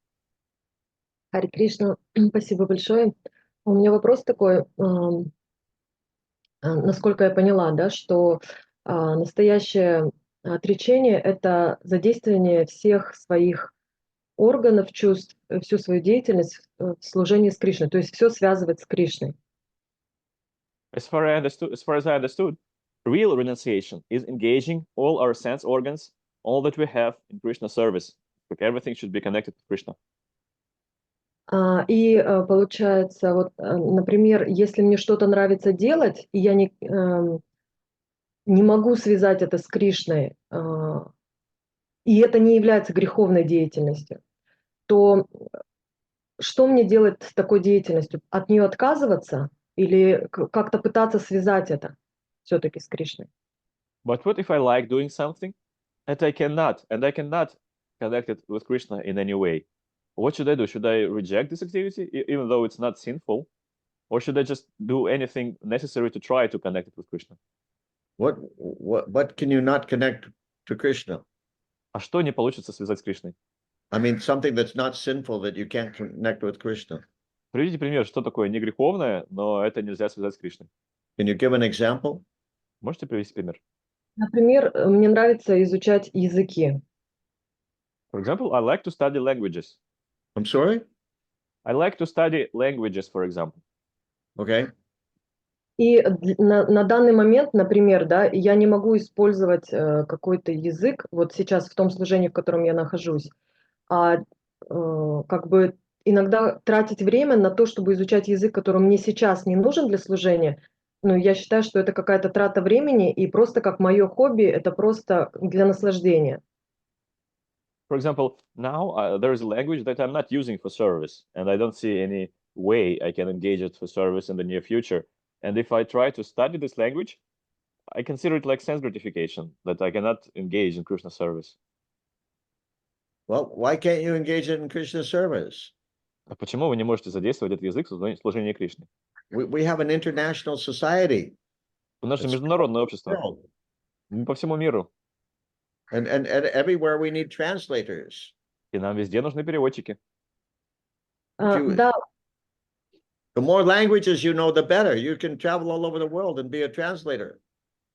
Speaker 5: Харе Кришна, спасибо большое. У меня вопрос такой, насколько я поняла, да, что настоящее отречение – это задействование всех своих органов, чувств, всю свою деятельность в служении с Кришной, то есть все связывать с Кришной.
Speaker 2: As far as I understood, real renunciation is engaging all our sense organs, all that we have in Krishna service. Like everything should be connected to Krishna.
Speaker 5: И получается, вот, например, если мне что-то нравится делать, и я не могу связать это с Кришной, и это не является греховной деятельностью, то что мне делать с такой деятельностью? От нее отказываться или как-то пытаться связать это все-таки с Кришной?
Speaker 2: But what if I like doing something and I cannot connect it with Krishna in any way? What should I do? Should I reject this activity, even though it's not sinful? Or should I just do anything necessary to try to connect it with Krishna?
Speaker 1: What can you not connect to Krishna?
Speaker 2: А что не получится связать с Кришной?
Speaker 1: I mean, something that's not sinful that you can't connect with Krishna.
Speaker 2: Приведите пример, что такое не греховное, но это нельзя связать с Кришной.
Speaker 1: Can you give an example?
Speaker 2: Можете привести пример?
Speaker 5: Например, мне нравится изучать языки.
Speaker 2: For example, I like to study languages.
Speaker 1: I'm sorry?
Speaker 2: I like to study languages, for example.
Speaker 1: Okay.
Speaker 5: И на данный момент, например, да, я не могу использовать какой-то язык, вот сейчас в том служении, в котором я нахожусь, как бы иногда тратить время на то, чтобы изучать язык, который мне сейчас не нужен для служения, ну, я считаю, что это какая-то трата времени, и просто как мое хобби, это просто для наслаждения.
Speaker 2: For example, now there is a language that I'm not using for service, and I don't see any way I can engage it for service in the near future. And if I try to study this language, I consider it like sense gratification, that I cannot engage in Krishna service.
Speaker 1: Well, why can't you engage in Krishna service?
Speaker 2: А почему вы не можете задействовать этот язык в служении Кришне?
Speaker 1: We have an international society.
Speaker 2: У нас же
Speaker 1: It's
Speaker 2: международное общество.
Speaker 1: world.
Speaker 2: Мы по всему миру.
Speaker 1: And everywhere we need translators.
Speaker 2: И нам везде нужны переводчики.
Speaker 5: Да,
Speaker 1: The more languages you know, the better. You can travel all over the world and be a translator.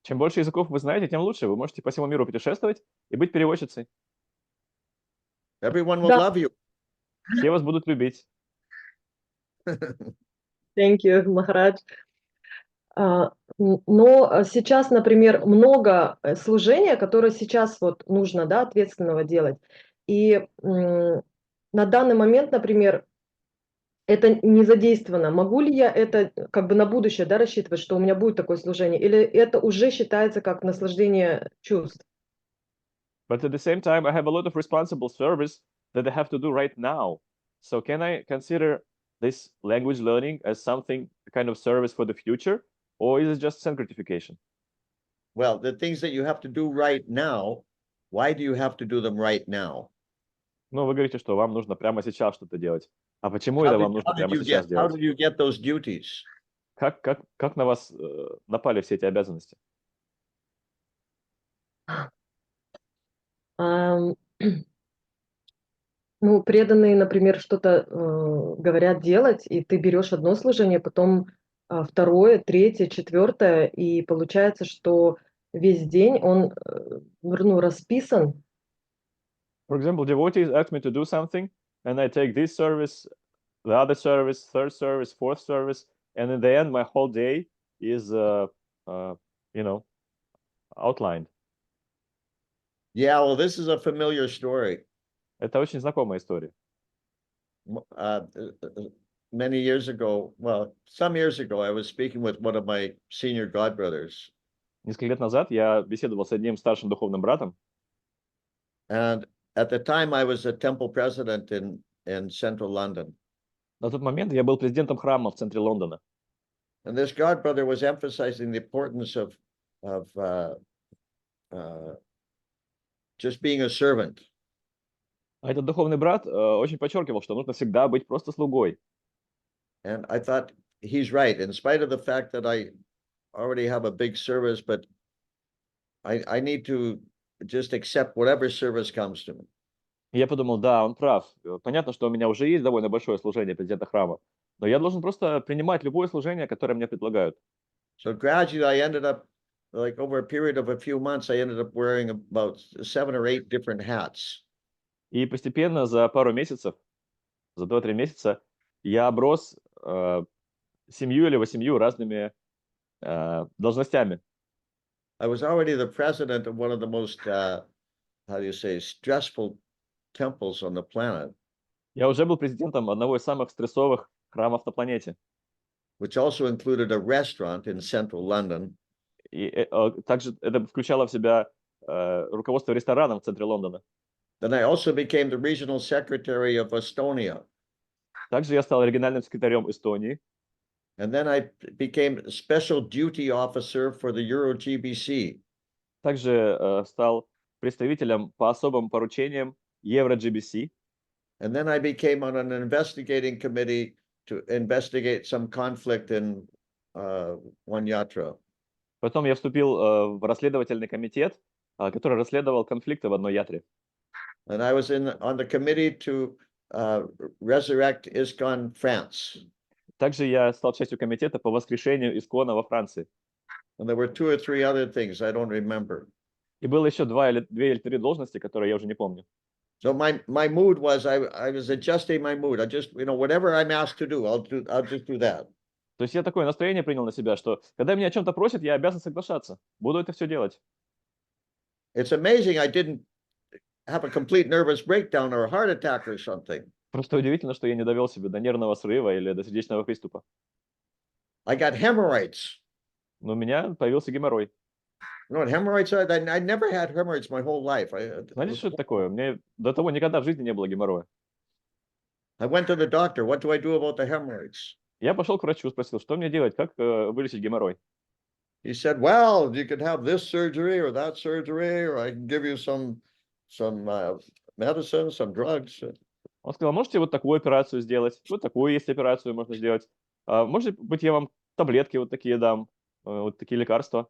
Speaker 2: Чем больше языков вы знаете, тем лучше. Вы можете по всему миру путешествовать и быть переводчицей.
Speaker 1: Everyone will
Speaker 5: Да.
Speaker 1: love you.
Speaker 2: Все вас будут любить.
Speaker 5: thank you, Махарадж. Но сейчас, например, много служения, которое сейчас вот нужно, да, ответственного делать. И на данный момент, например, это не задействовано. Могу ли я это как бы на будущее, да, рассчитывать, что у меня будет такое служение? Или это уже считается как наслаждение чувств?
Speaker 2: But at the same time, I have a lot of responsible service that I have to do right now. So can I consider this language learning as something, a kind of service for the future? Or is it just sense gratification?
Speaker 1: Well, the things that you have to do right now, why do you have to do them right now?
Speaker 2: Ну, вы говорите, что вам нужно прямо сейчас что-то делать. А почему
Speaker 1: How
Speaker 2: это
Speaker 1: did,
Speaker 2: вам нужно
Speaker 1: how did
Speaker 2: прямо
Speaker 1: you
Speaker 2: сейчас
Speaker 1: get, how
Speaker 2: делать?
Speaker 1: did you get those duties?
Speaker 2: Как на вас напали все эти обязанности?
Speaker 5: Ам, Ну, преданные, например, что-то говорят делать, и ты берешь одно служение, потом второе, третье, четвертое, и получается, что весь день он ну, расписан.
Speaker 2: For example, devotees ask me to do something, and I take this service, the other service, third service, fourth service, and in the end, my whole day is, outlined.
Speaker 1: Yeah, well, this is a familiar story.
Speaker 2: Это очень знакомая история.
Speaker 1: Many years ago, well, some years ago, I was speaking with one of my senior godbrothers.
Speaker 2: Несколько лет назад я беседовал с одним старшим духовным братом,
Speaker 1: And at the time, I was a temple president in central London.
Speaker 2: на тот момент я был президентом храма в центре Лондона.
Speaker 1: And this godbrother was emphasizing the importance of just being a servant.
Speaker 2: А этот духовный брат очень подчеркивал, что нужно всегда быть просто слугой.
Speaker 1: And I thought he's right, in spite of the fact that I already have a big service, but I need to just accept whatever service comes to me.
Speaker 2: И я подумал, да, он прав. Понятно, что у меня уже есть довольно большое служение президента храма, но я должен просто принимать любое служение, которое мне предлагают.
Speaker 1: So gradually I ended up, like over a period of a few months, I ended up wearing about 7 or 8 different hats.
Speaker 2: И постепенно за пару месяцев, за 2-3 месяца, я оброс 7 или 8 разными должностями.
Speaker 1: I was already the president of one of the most, how do you say, stressful temples on the planet,
Speaker 2: Я уже был президентом одного из самых стрессовых храмов на планете.
Speaker 1: which also included a restaurant in central London.
Speaker 2: И также это включало в себя руководство рестораном в центре Лондона.
Speaker 1: Then I also became the regional secretary of Estonia.
Speaker 2: Также я стал региональным секретарем Эстонии.
Speaker 1: And then I became special duty officer for the Euro GBC.
Speaker 2: Также стал представителем по особым поручениям Евро-GBC.
Speaker 1: And then I became on an investigating committee to investigate some conflict in one yatra.
Speaker 2: Потом я вступил в расследовательный комитет, который расследовал конфликты в одной ятре.
Speaker 1: And I was on the committee to resurrect ISKCON France.
Speaker 2: Также я стал частью комитета по воскрешению Искона во Франции.
Speaker 1: And there were 2 or 3 other things I don't remember.
Speaker 2: И было еще 2 или 3 должности, которые я уже не помню.
Speaker 1: So my mood was I was adjusting my mood. I just, whatever I'm asked to do, I'll just do that.
Speaker 2: То есть я такое настроение принял на себя, что когда меня о чем-то просят, я обязан соглашаться. Буду это все делать.
Speaker 1: It's amazing I didn't have a complete nervous breakdown or a heart attack or something.
Speaker 2: Просто удивительно, что я не довел себя до нервного срыва или до сердечного приступа.
Speaker 1: I got hemorrhoids.
Speaker 2: Но у меня появился геморрой.
Speaker 1: You know what hemorrhoids are? I never had hemorrhoids my whole life.
Speaker 2: Знаете, что это такое? У меня до того никогда в жизни не было геморроя.
Speaker 1: I went to the doctor. What do I do about the hemorrhoids?
Speaker 2: Я пошел к врачу, спросил, что мне делать, как вылечить геморрой.
Speaker 1: He said, well, you can have this surgery or that surgery, or I can give you some medicine, some drugs.
Speaker 2: Он сказал, можете вот такую операцию сделать, вот такую есть операцию можно сделать. Может быть, я вам таблетки вот такие дам, вот такие лекарства.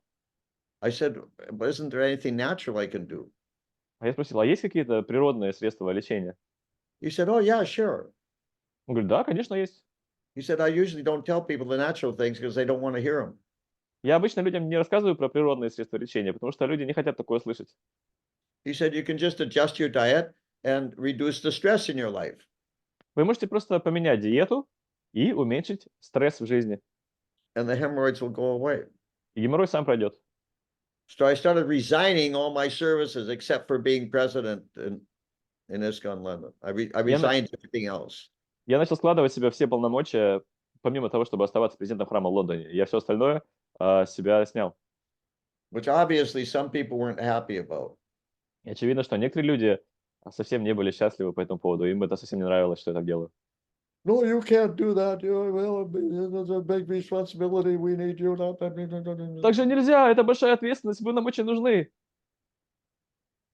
Speaker 1: I said, isn't there anything natural I can do?
Speaker 2: А я спросил, а есть какие-то природные средства лечения?
Speaker 1: He said, oh, yeah, sure.
Speaker 2: Он говорит, да, конечно, есть.
Speaker 1: He said, I usually don't tell people the natural things because they don't want to hear them.
Speaker 2: Я обычно людям не рассказываю про природные средства лечения, потому что люди не хотят такое слышать.
Speaker 1: He said, you can just adjust your diet and reduce the stress in your life.
Speaker 2: Вы можете просто поменять диету и уменьшить стресс в жизни.
Speaker 1: And the hemorrhoids will go away.
Speaker 2: И геморрой сам пройдет.
Speaker 1: So I started resigning all my services except for being president in ISKCON London. I resigned everything else.
Speaker 2: Я начал складывать в себя все полномочия, помимо того, чтобы оставаться президентом храма в Лондоне. Я все остальное себя снял.
Speaker 1: Which obviously some people weren't happy about.
Speaker 2: И очевидно, что некоторые люди совсем не были счастливы по этому поводу. Им это совсем не нравилось, что я так делаю.
Speaker 1: No, you can't do that. Well, it's a big responsibility. We need you.
Speaker 2: Так же нельзя, это большая ответственность, вы нам очень нужны.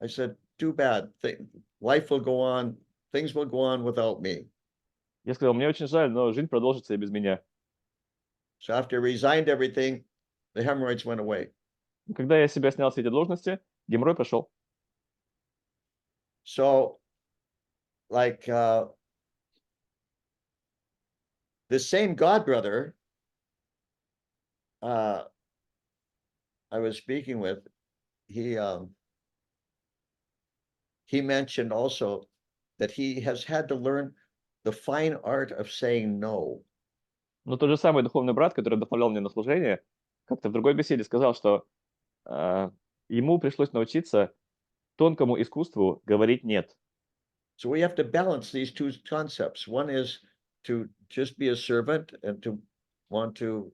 Speaker 1: I said, too bad. Life will go on. Things will go on without me.
Speaker 2: Я сказал, мне очень жаль, но жизнь продолжится и без меня.
Speaker 1: So after I resigned everything, the hemorrhoids went away.
Speaker 2: Когда я себя снял с этой должности, геморрой прошел.
Speaker 1: So, like, the same godbrother I was speaking with, he mentioned also that he has had to learn the fine art of saying no.
Speaker 2: Но тот же самый духовный брат, который вдохновлял меня на служение, как-то в другой беседе сказал, что ему пришлось научиться тонкому искусству говорить «нет».
Speaker 1: So we have to balance these two concepts. One is to just be a servant and to want to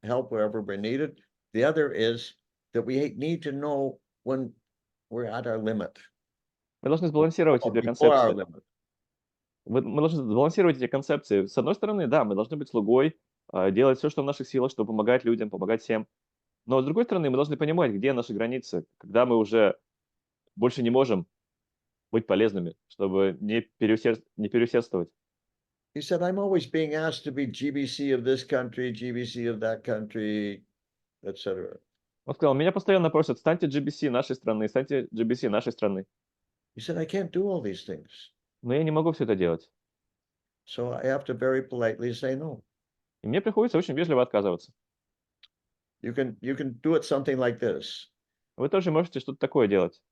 Speaker 1: help wherever we're needed. The other is that we need to know when we're at our limit.
Speaker 2: Мы должны сбалансировать эти две
Speaker 1: Before our
Speaker 2: концепции.
Speaker 1: limit.
Speaker 2: Мы должны сбалансировать эти концепции. С одной стороны, да, мы должны быть слугой, делать все, что в наших силах, чтобы помогать людям, помогать всем. Но с другой стороны, мы должны понимать, где наши границы, когда мы уже больше не можем быть полезными, чтобы не переусердствовать.
Speaker 1: He said, I'm always being asked to be GBC of this country, GBC of that country, etc.
Speaker 2: Он сказал, меня постоянно просят, станьте GBC нашей страны, станьте GBC нашей страны.
Speaker 1: He said, I can't do all these things.
Speaker 2: Но я не могу все это делать.
Speaker 1: So I have to very politely say no.
Speaker 2: И мне приходится очень вежливо отказываться.
Speaker 1: You can do it something like this.
Speaker 2: Вы тоже можете что-то такое делать.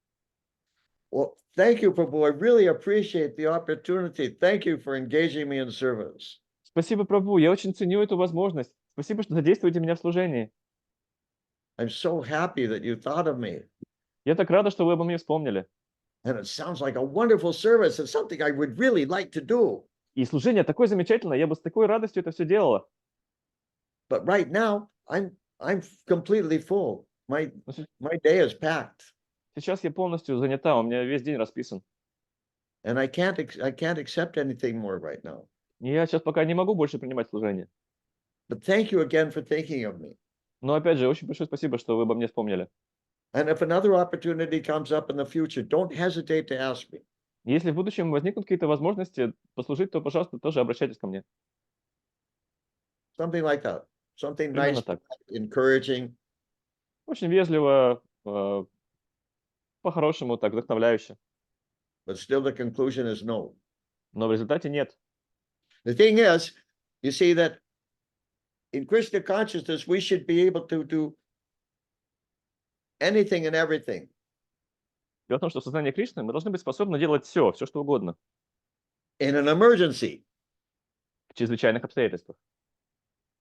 Speaker 1: Well, thank you, Prabhu. I really appreciate the opportunity. Thank you for engaging me in service.
Speaker 2: Спасибо, Прабху, я очень ценю эту возможность. Спасибо, что задействуете меня в служении.
Speaker 1: I'm so happy that you thought of me.
Speaker 2: Я так рада, что вы обо мне вспомнили.
Speaker 1: And it sounds like a wonderful service. It's something I would really like to do.
Speaker 2: И служение такое замечательное, я бы с такой радостью это все делала.
Speaker 1: But right now, I'm completely full. My day is packed.
Speaker 2: Сейчас я полностью занята, у меня весь день расписан.
Speaker 1: And I can't accept anything more right now.
Speaker 2: И я сейчас пока не могу больше принимать служение.
Speaker 1: But thank you again for thinking of me.
Speaker 2: Но опять же, очень большое спасибо, что вы обо мне вспомнили.
Speaker 1: And if another opportunity comes up in the future, don't hesitate to ask me.
Speaker 2: Если в будущем возникнут какие-то возможности послужить, то, пожалуйста, тоже обращайтесь ко мне.
Speaker 1: Something like that. Something
Speaker 2: Примерно
Speaker 1: nice,
Speaker 2: так.
Speaker 1: encouraging.
Speaker 2: Очень вежливо, по-хорошему, так, вдохновляюще.
Speaker 1: But still the conclusion is no.
Speaker 2: Но в результате нет.
Speaker 1: The thing is, you see that in Krishna consciousness, we should be able to do anything and everything.
Speaker 2: Дело в том, что в сознании Кришны мы должны быть способны делать все что угодно,
Speaker 1: In an emergency.
Speaker 2: в чрезвычайных обстоятельствах.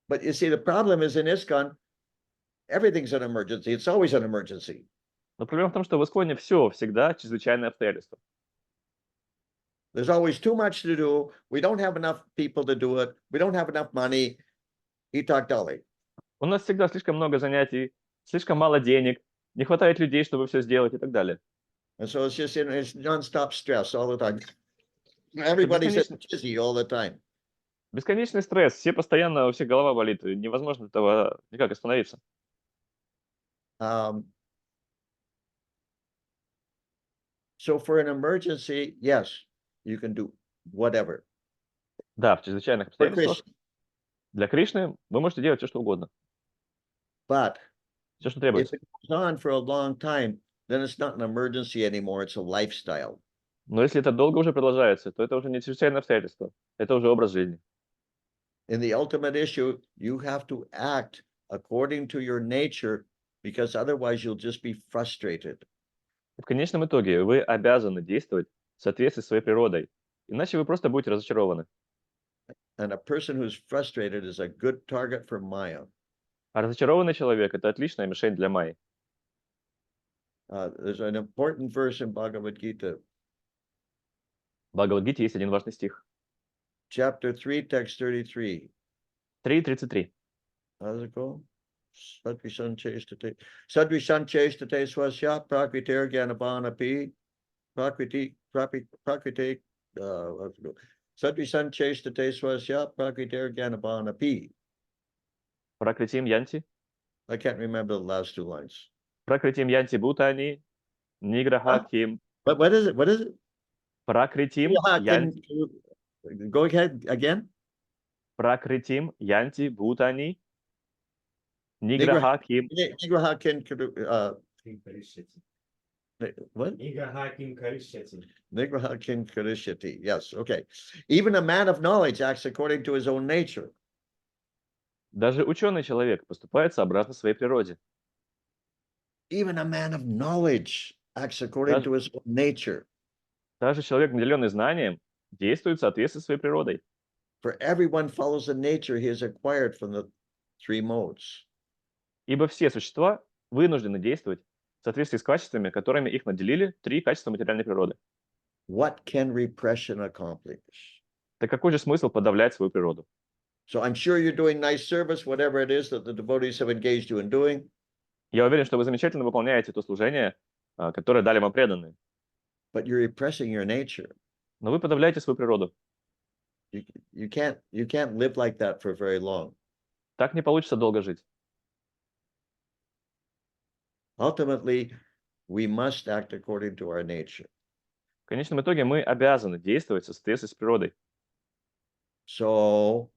Speaker 1: But you see, the problem is in ISKCON, everything's an emergency. It's always an emergency.
Speaker 2: Но проблема в том, что в Исконе все всегда чрезвычайные обстоятельства.
Speaker 1: There's always too much to do. We don't have enough people to do it. We don't have enough money. Itak
Speaker 2: У нас всегда слишком много занятий, слишком мало денег, не хватает людей, чтобы все сделать и так далее.
Speaker 1: And so it's just it's nonstop stress all the time. Everybody's
Speaker 2: бесконечно-
Speaker 1: busy all the time.
Speaker 2: Бесконечный стресс, все постоянно, у всех голова болит, и невозможно этого никак остановиться.
Speaker 1: So for an emergency, yes, you can do whatever.
Speaker 2: Да, в чрезвычайных
Speaker 1: For
Speaker 2: обстоятельствах
Speaker 1: Krishna.
Speaker 2: для Кришны вы можете делать все, что угодно,
Speaker 1: But
Speaker 2: все, что
Speaker 1: if
Speaker 2: требуется.
Speaker 1: it goes on for a long time, then it's not an emergency anymore, it's a lifestyle.
Speaker 2: Но если это долго уже продолжается, то это уже не чрезвычайное обстоятельство, это уже образ жизни.
Speaker 1: In the ultimate issue, you have to act according to your nature, because otherwise you'll just be frustrated.
Speaker 2: И в конечном итоге вы обязаны действовать в соответствии с своей природой, иначе вы просто будете разочарованы.
Speaker 1: And a person who's frustrated is a good target for Maya.
Speaker 2: А разочарованный человек – это отличная мишень для Майи.
Speaker 1: There's an important verse in Bhagavad Gita,
Speaker 2: В Бхагавад-гите есть один важный стих.
Speaker 1: chapter 3, text 33.
Speaker 2: 3.33.
Speaker 1: How does it go? Sadvisanchestate swasya prakritir gyanabhanapi prakriti Sadvisanchestate swasya prakritir gyanabhanapi.
Speaker 2: Пракритим янти,
Speaker 1: I can't remember the last two lines.
Speaker 2: пракритим янти бутани, ниграха ким,
Speaker 1: But what is it? What is it?
Speaker 2: пракритим
Speaker 1: Yeah,
Speaker 2: янти,
Speaker 1: go ahead again.
Speaker 2: пракритим янти бутани,
Speaker 1: Nigraha
Speaker 2: ниграха ким.
Speaker 1: Nigraha kin
Speaker 4: Ким каришяти.
Speaker 1: what?
Speaker 4: Нигаха ким каришяти.
Speaker 1: Nigraha kin karishyati. Yes, okay. Even a man of knowledge acts according to his own nature.
Speaker 2: Даже ученый человек поступает сообразно своей природе.
Speaker 1: Even a man of knowledge acts according to his own nature.
Speaker 2: Даже человек, наделенный знанием, действует в соответствии с своей природой.
Speaker 1: For everyone follows the nature he has acquired from the three modes.
Speaker 2: Ибо все существа вынуждены действовать в соответствии с качествами, которыми их наделили три качества материальной природы.
Speaker 1: What can repression accomplish?
Speaker 2: Так какой же смысл подавлять свою природу?
Speaker 1: So I'm sure you're doing nice service, whatever it is that the devotees have engaged you in doing.
Speaker 2: Я уверен, что вы замечательно выполняете то служение, которое дали вам преданные.
Speaker 1: But you're repressing your nature.
Speaker 2: Но вы подавляете свою природу.
Speaker 1: You can't live like that for very long.
Speaker 2: Так не получится долго жить.
Speaker 1: Ultimately, we must act according to our nature.
Speaker 2: В конечном итоге мы обязаны действовать в соответствии с природой.
Speaker 1: So,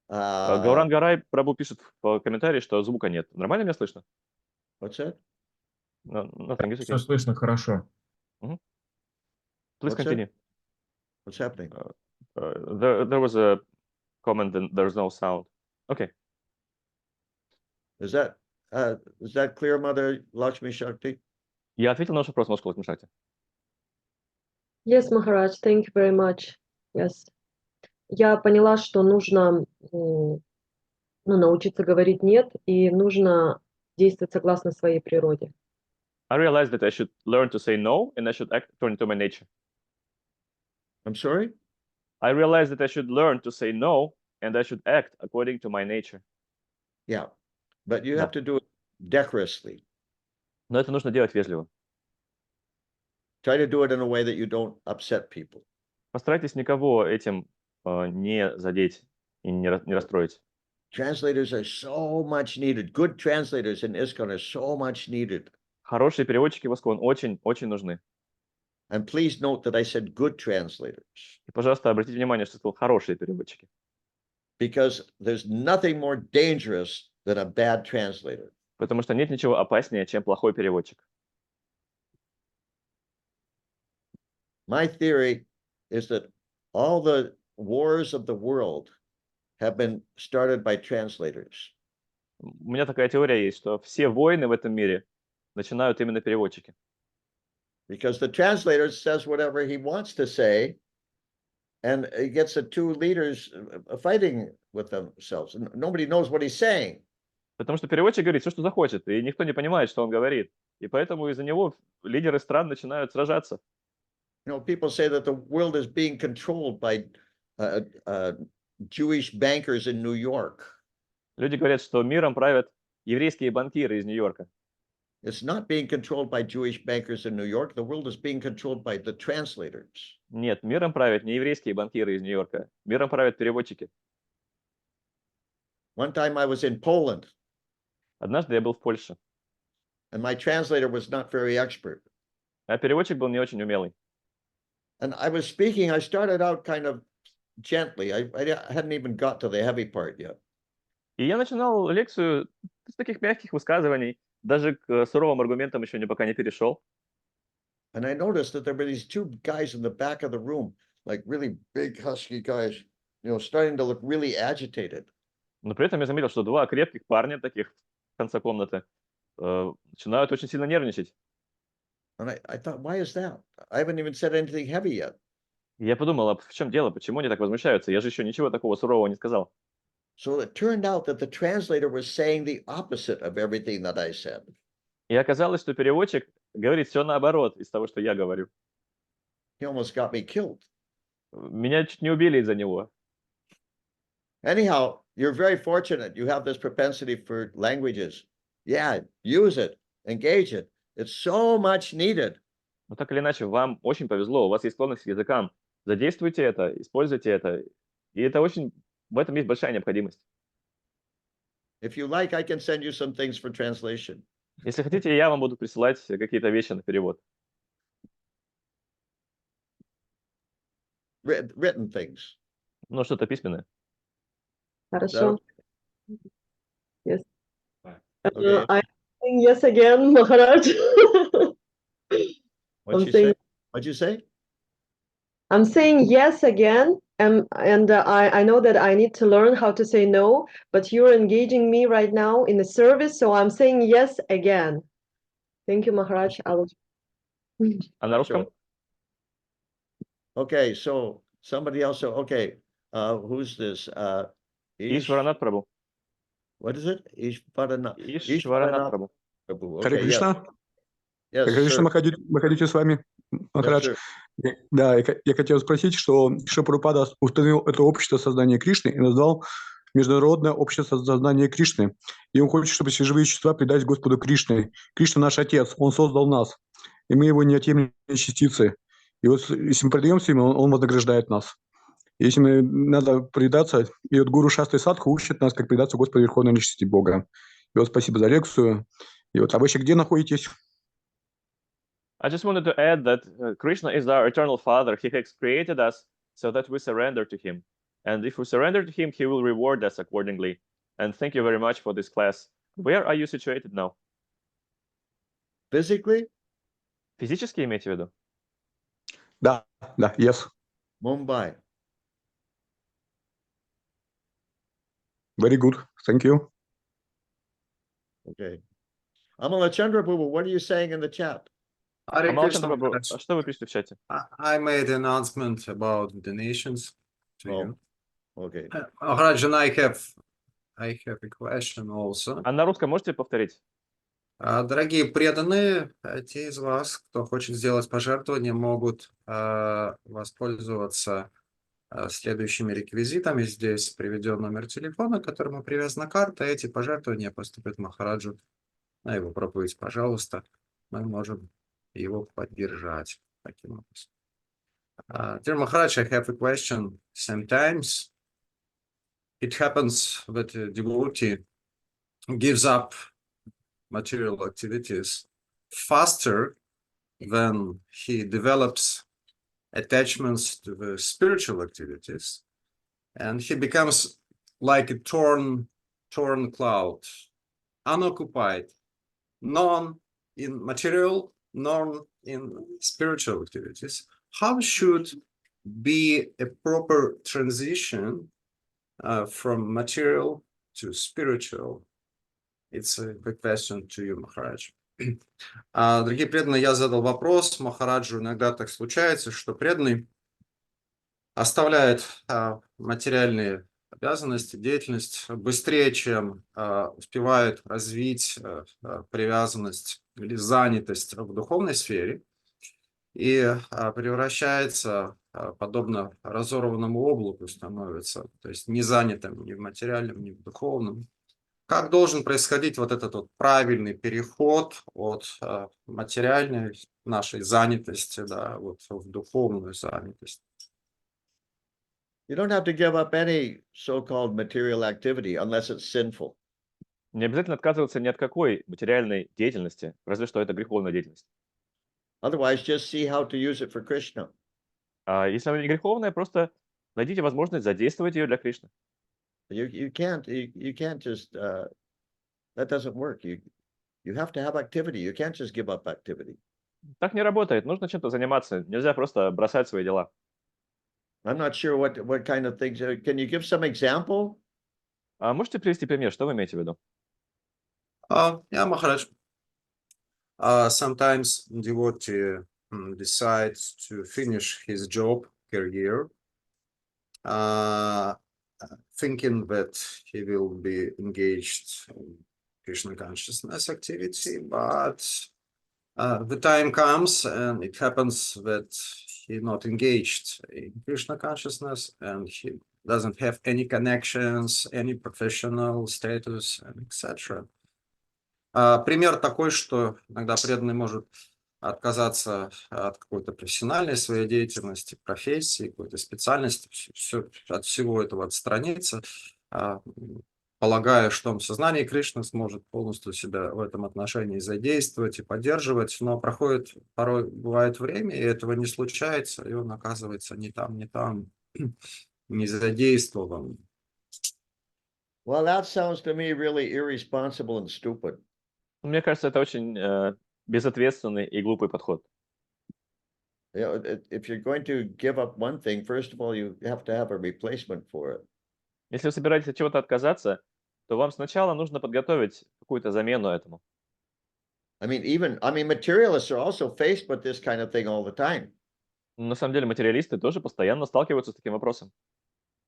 Speaker 2: Гауран Гарай Прабhu пишет в комментарии, что звука нет. Нормально меня слышно?
Speaker 1: what's that?
Speaker 2: No, nothing is
Speaker 6: Все
Speaker 2: okay.
Speaker 6: слышно хорошо.
Speaker 2: Please
Speaker 1: What's that?
Speaker 2: continue.
Speaker 1: What's happening?
Speaker 2: There was a comment and there's no sound. Okay.
Speaker 1: Is that clear, Mother Lakshmi Shakti?
Speaker 2: Я ответил на ваш вопрос, Москва Лакшми.
Speaker 5: Yes, Maharaj, thank you very much. Yes. Я поняла, что нужно научиться говорить «нет», и нужно действовать согласно своей природе.
Speaker 2: I realized that I should learn to say no and I should act according to my nature.
Speaker 1: I'm sorry?
Speaker 2: I realized that I should learn to say no and I should act according to my nature.
Speaker 1: Yeah. But you have to do it decorously.
Speaker 2: Но это нужно делать вежливо.
Speaker 1: Try to do it in a way that you don't upset people.
Speaker 2: Постарайтесь никого этим не задеть и не расстроить.
Speaker 1: Translators are so much needed. Good translators in ISKCON are so much needed.
Speaker 2: Хорошие переводчики в ISKCON очень нужны.
Speaker 1: And please note that I said good translators.
Speaker 2: И, пожалуйста, обратите внимание, что сказал хорошие переводчики.
Speaker 1: Because there's nothing more dangerous than a bad translator.
Speaker 2: Потому что нет ничего опаснее, чем плохой переводчик.
Speaker 1: My theory is that all the wars of the world have been started by translators.
Speaker 2: У меня такая теория есть, что все войны в этом мире начинают именно переводчики.
Speaker 1: Because the translator says whatever he wants to say, and he gets the two leaders fighting with themselves. Nobody knows what he's saying.
Speaker 2: Потому что переводчик говорит все, что захочет, и никто не понимает, что он говорит. И поэтому из-за него лидеры стран начинают сражаться.
Speaker 1: You know, people say that the world is being controlled by Jewish bankers in New York.
Speaker 2: Люди говорят, что миром правят еврейские банкиры из Нью-Йорка.
Speaker 1: It's not being controlled by Jewish bankers in New York. The world is being controlled by the translators.
Speaker 2: Нет, миром правят не еврейские банкиры из Нью-Йорка. Миром правят переводчики.
Speaker 1: One time I was in Poland,
Speaker 2: Однажды я был в Польше,
Speaker 1: and my translator was not very expert.
Speaker 2: а переводчик был не очень умелый.
Speaker 1: And I was speaking, I started out kind of gently. I hadn't even got to the heavy part yet.
Speaker 2: И я начинал лекцию с таких мягких высказываний, даже к суровым аргументам еще пока не перешел.
Speaker 1: And I noticed that there were these two guys in the back of the room, like really big, husky guys, starting to look really agitated.
Speaker 2: Но при этом я заметил, что два крепких парня таких в конце комнаты начинают очень сильно нервничать.
Speaker 1: And I thought, why is that? I haven't even said anything heavy yet.
Speaker 2: И я подумал, а в чем дело? Почему они так возмущаются? Я же еще ничего такого сурового не сказал.
Speaker 1: So it turned out that the translator was saying the opposite of everything that I said.
Speaker 2: И оказалось, что переводчик говорит все наоборот из того, что я говорю.
Speaker 1: He almost got me killed.
Speaker 2: Меня чуть не убили из-за него.
Speaker 1: Anyhow, you're very fortunate. You have this propensity for languages. Yeah, use it, engage it. It's so much needed.
Speaker 2: Но так или иначе, вам очень повезло, у вас есть склонность к языкам. Задействуйте это, используйте это. И это очень, в этом есть большая необходимость.
Speaker 1: If you like, I can send you some things for translation.
Speaker 2: Если хотите, я вам буду присылать какие-то вещи на перевод.
Speaker 1: Written things.
Speaker 2: Ну, что-то письменное.
Speaker 5: Хорошо. Yes.
Speaker 1: Okay.
Speaker 5: I'm saying yes again, Maharaj.
Speaker 1: What'd
Speaker 5: I'm
Speaker 1: you
Speaker 5: saying
Speaker 1: say? What'd you say?
Speaker 5: I'm saying yes again, and I know that I need to learn how to say no, but you're engaging me right now in the service, so I'm saying yes again. Thank you, Maharaj. I will.
Speaker 2: А на русском?
Speaker 1: Sure. Okay, so somebody else. So okay, who's this?
Speaker 2: Ишваранат Прабhu.
Speaker 1: What is it? Ishvaranat.
Speaker 2: Ишваранат Прабhu.
Speaker 1: Prabhu.
Speaker 6: Харе
Speaker 1: Okay,
Speaker 6: Кришна.
Speaker 1: yes,
Speaker 6: Харе Кришна,
Speaker 1: sir.
Speaker 6: Махадьюти Свами.
Speaker 1: Yes,
Speaker 6: Махарадж.
Speaker 1: sir.
Speaker 6: Да, я хотел спросить, что Шрила установил это общество сознания Кришны и назвал Международное общество сознания Кришны. И он хочет, чтобы все живые существа предались Господу Кришне. Кришна наш Отец, Он создал нас, и мы Его неотъемлемые частицы. И вот если мы предаемся Ему, Он вознаграждает нас. Если мы надо предаться, и вот Гуру Шастры Садху учит нас, как предаться Господу Верховной Личности Бога. И вот спасибо за лекцию. И вот, а вы еще где находитесь?
Speaker 2: I just wanted to add that Krishna is our eternal Father. He has created us so that we surrender to Him. And if we surrender to Him, He will reward us accordingly. And thank you very much for this class. Where are you situated now?
Speaker 1: Physically,
Speaker 2: Физически имеете в виду?
Speaker 6: Да, yes.
Speaker 1: Mumbai.
Speaker 6: Very good. Thank you.
Speaker 1: Okay. Amalachandra Prabhu, what are you saying in the chat?
Speaker 3: Hare
Speaker 2: Амалачандра
Speaker 3: Krishna,
Speaker 2: Прабhu,
Speaker 3: Maharaj.
Speaker 2: а что вы пишете в чате?
Speaker 3: I made an announcement about donations to
Speaker 1: Oh.
Speaker 3: you.
Speaker 1: Okay.
Speaker 3: Maharaj, and I have a question also.
Speaker 2: А на русском можете повторить?
Speaker 3: Дорогие преданные, те из вас, кто хочет сделать пожертвование, могут воспользоваться следующими реквизитами. Здесь приведен номер телефона, к которому привязана карта. Эти пожертвования поступят Махараджу на его проповедь. Пожалуйста, мы можем его поддержать таким образом. Dear Maharaj, I have a question. Sometimes it happens that a devotee gives up material activities faster than he develops attachments to the spiritual activities, and he becomes like a torn cloud, unoccupied, none in material, none in spiritual activities. How should be a proper transition from material to spiritual? It's a good question to you, Maharaj. Дорогие преданные, я задал вопрос Махараджу. Иногда так случается, что преданный оставляет материальные обязанности, деятельность быстрее, чем успевает развить привязанность или занятость в духовной сфере, и превращается, подобно разорванному облаку, становится, то есть не занятым ни в материальном, ни в духовном. как должен происходить вот этот вот правильный переход от материальной нашей занятости, да, вот в духовную занятость.
Speaker 1: You don't have to give up any so-called material activity unless it's sinful.
Speaker 2: Не обязательно отказываться ни от какой материальной деятельности, разве что это греховная деятельность.
Speaker 1: Otherwise, just see how to use it for Krishna.
Speaker 2: А если она не греховная, просто найдите возможность задействовать ее для Кришны.
Speaker 1: You can't just that doesn't work. You have to have activity. You can't just give up activity.
Speaker 2: Так не работает. Нужно чем-то заниматься. Нельзя просто бросать свои дела.
Speaker 1: I'm not sure what kind of things. Can you give some example?
Speaker 2: А можете привести пример, что вы имеете в виду?
Speaker 3: Yeah, Maharaj. Sometimes devotee decides to finish his job, career, thinking that he will be engaged in Krishna consciousness activity, but the time comes and it happens that he not engaged in Krishna consciousness and he doesn't have any connections, any professional status, and etc. Пример такой, что иногда преданный может отказаться от какой-то профессиональной своей деятельности, профессии, какой-то специальности, от всего этого отстраниться, полагая, что он в сознании Кришны сможет полностью себя в этом отношении задействовать и поддерживать, но проходит, порой бывает время, и этого не случается, и он оказывается не там, не задействован.
Speaker 1: Well, that sounds to me really irresponsible and stupid.
Speaker 2: Мне кажется, это очень безответственный и глупый подход.
Speaker 1: You know, if you're going to give up one thing, first of all, you have to have a replacement for it.
Speaker 2: Если вы собираетесь от чего-то отказаться, то вам сначала нужно подготовить какую-то замену этому.
Speaker 1: I mean, materialists are also faced with this kind of thing all the time.
Speaker 2: На самом деле материалисты тоже постоянно сталкиваются с таким вопросом.